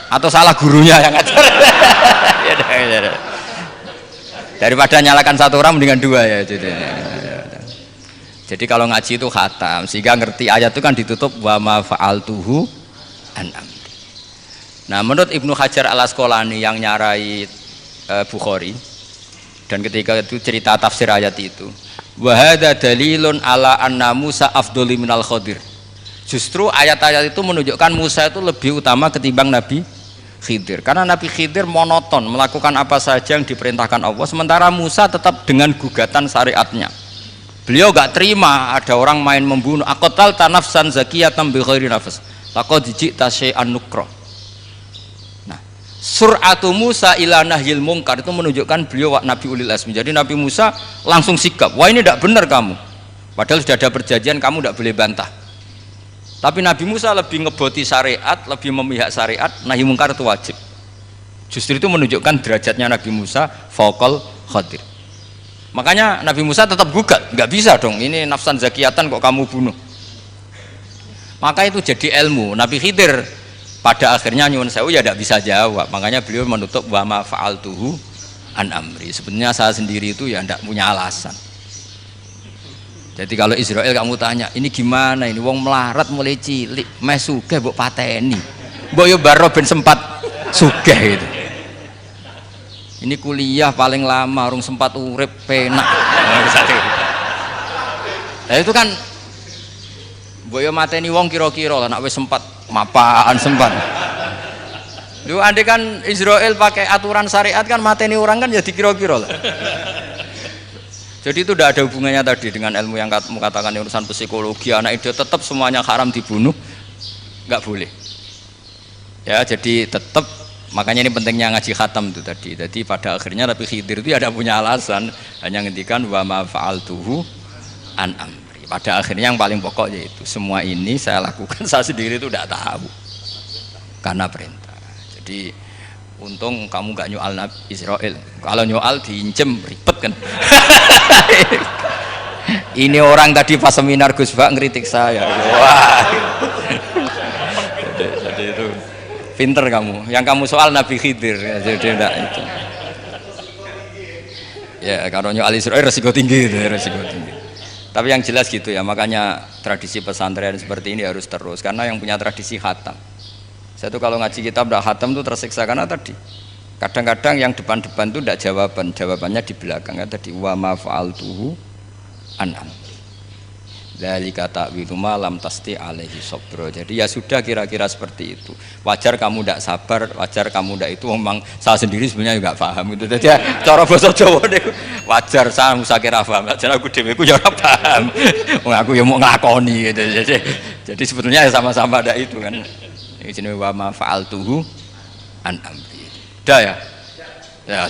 atau salah gurunya yang ngajar. Daripada nyalakan satu orang mendingan 2 ya. Jadi kalau ngaji itu khatam sehingga ngerti ayat itu kan ditutup wa ma fa'altuhu an amri. Nah menurut Ibnu Hajar al Asqalani yang nyarai Bukhari, dan ketika itu cerita tafsir ayat itu wa hadza dalilun ala anna Musa afdhali minal Khadir. Justru ayat-ayat itu menunjukkan Musa itu lebih utama ketimbang Nabi Khidir, karena Nabi Khidir monoton melakukan apa saja yang diperintahkan Allah, sementara Musa tetap dengan gugatan syariatnya. Beliau gak terima ada orang main membunuh. Aqtal tanafsan zakiyatan bi ghairi nafas. Laqad ji'ta syai'an nukra. Nah, sur'atu Musa ila nahyil munkar itu menunjukkan beliau Nabi ulil azmi. Jadi Nabi Musa langsung sikap, wah ini tidak benar kamu. Padahal sudah ada perjanjian, kamu tidak boleh bantah. Tapi Nabi Musa lebih ngeboti syariat, lebih memihak syariat, nahi mungkar itu wajib. Justru itu menunjukkan derajatnya Nabi Musa fauqal khadir. Makanya Nabi Musa tetap gugat, nggak bisa dong, ini nafsan zakiyatan kok kamu bunuh. Maka itu jadi ilmu. Nabi Khidir pada akhirnya nyuwun sewu ya tidak bisa jawab. Makanya beliau menutup wa ma fa'altuhu an amri. Sebenarnya saya sendiri itu ya tidak punya alasan. Jadi kalau Israel kamu tanya, ini gimana ini wong melarat mulai cilik, meh sugih mbok pateni. Mbok yo baro ben sempat sugih itu. Ini kuliah paling lama urung sempat urip penak. Nah itu kan mbok yo mateni wong kira-kira lah nek wis sempat mapan sempat. Lu andai kan Israel pakai aturan syariat kan mateni orang kan ya dikira-kira lah. Jadi itu tidak ada hubungannya tadi dengan ilmu yang kamu katakan urusan psikologi, anak itu tetap semuanya haram dibunuh, nggak boleh. Ya jadi tetap, makanya ini pentingnya ngaji khatam itu tadi. Jadi pada akhirnya Nabi Khidir itu ada punya alasan, hanya ngendikan wa ma fa'altuhu an amri. Pada akhirnya yang paling pokok yaitu semua ini saya lakukan, saya sendiri itu tidak tahu karena perintah. Jadi untung kamu gak nyoal Nabi Israel. Kalau nyoal diincem ribet kan. Ini orang tadi pas seminar Gus Bak ngeritik saya. Wah. Jadi itu pinter kamu. Yang kamu soal Nabi Khidir. Jadi enggak itu. Ya kalau nyoal Israel resiko tinggi itu, resiko tinggi. Tapi yang jelas gitu ya. Makanya tradisi pesantren seperti ini harus terus karena yang punya tradisi khatam. Saya tuh kalau ngaji kitab tidak khatam tuh tersiksa karena tadi kadang-kadang yang depan-depan tuh tidak jawabannya di belakang ya tadi wa ma fa'altuhu an amri dzalika ta'wilu ma lam tasti alaihi sabra. Jadi ya sudah kira-kira seperti itu. Wajar kamu tidak sabar, wajar kamu tidak itu memang saya sendiri sebenarnya juga paham itu. Jadi ya, cara bahasa Jawa deh wajar saya musakira paham. Jadi aku dhewe ku ya ora paham. Wong aku ya mau nglakoni gitu. Jadi sebetulnya ya sama-sama ada itu kan. Ini wa ma fa'altuhu an amri. Dah ya? Ya,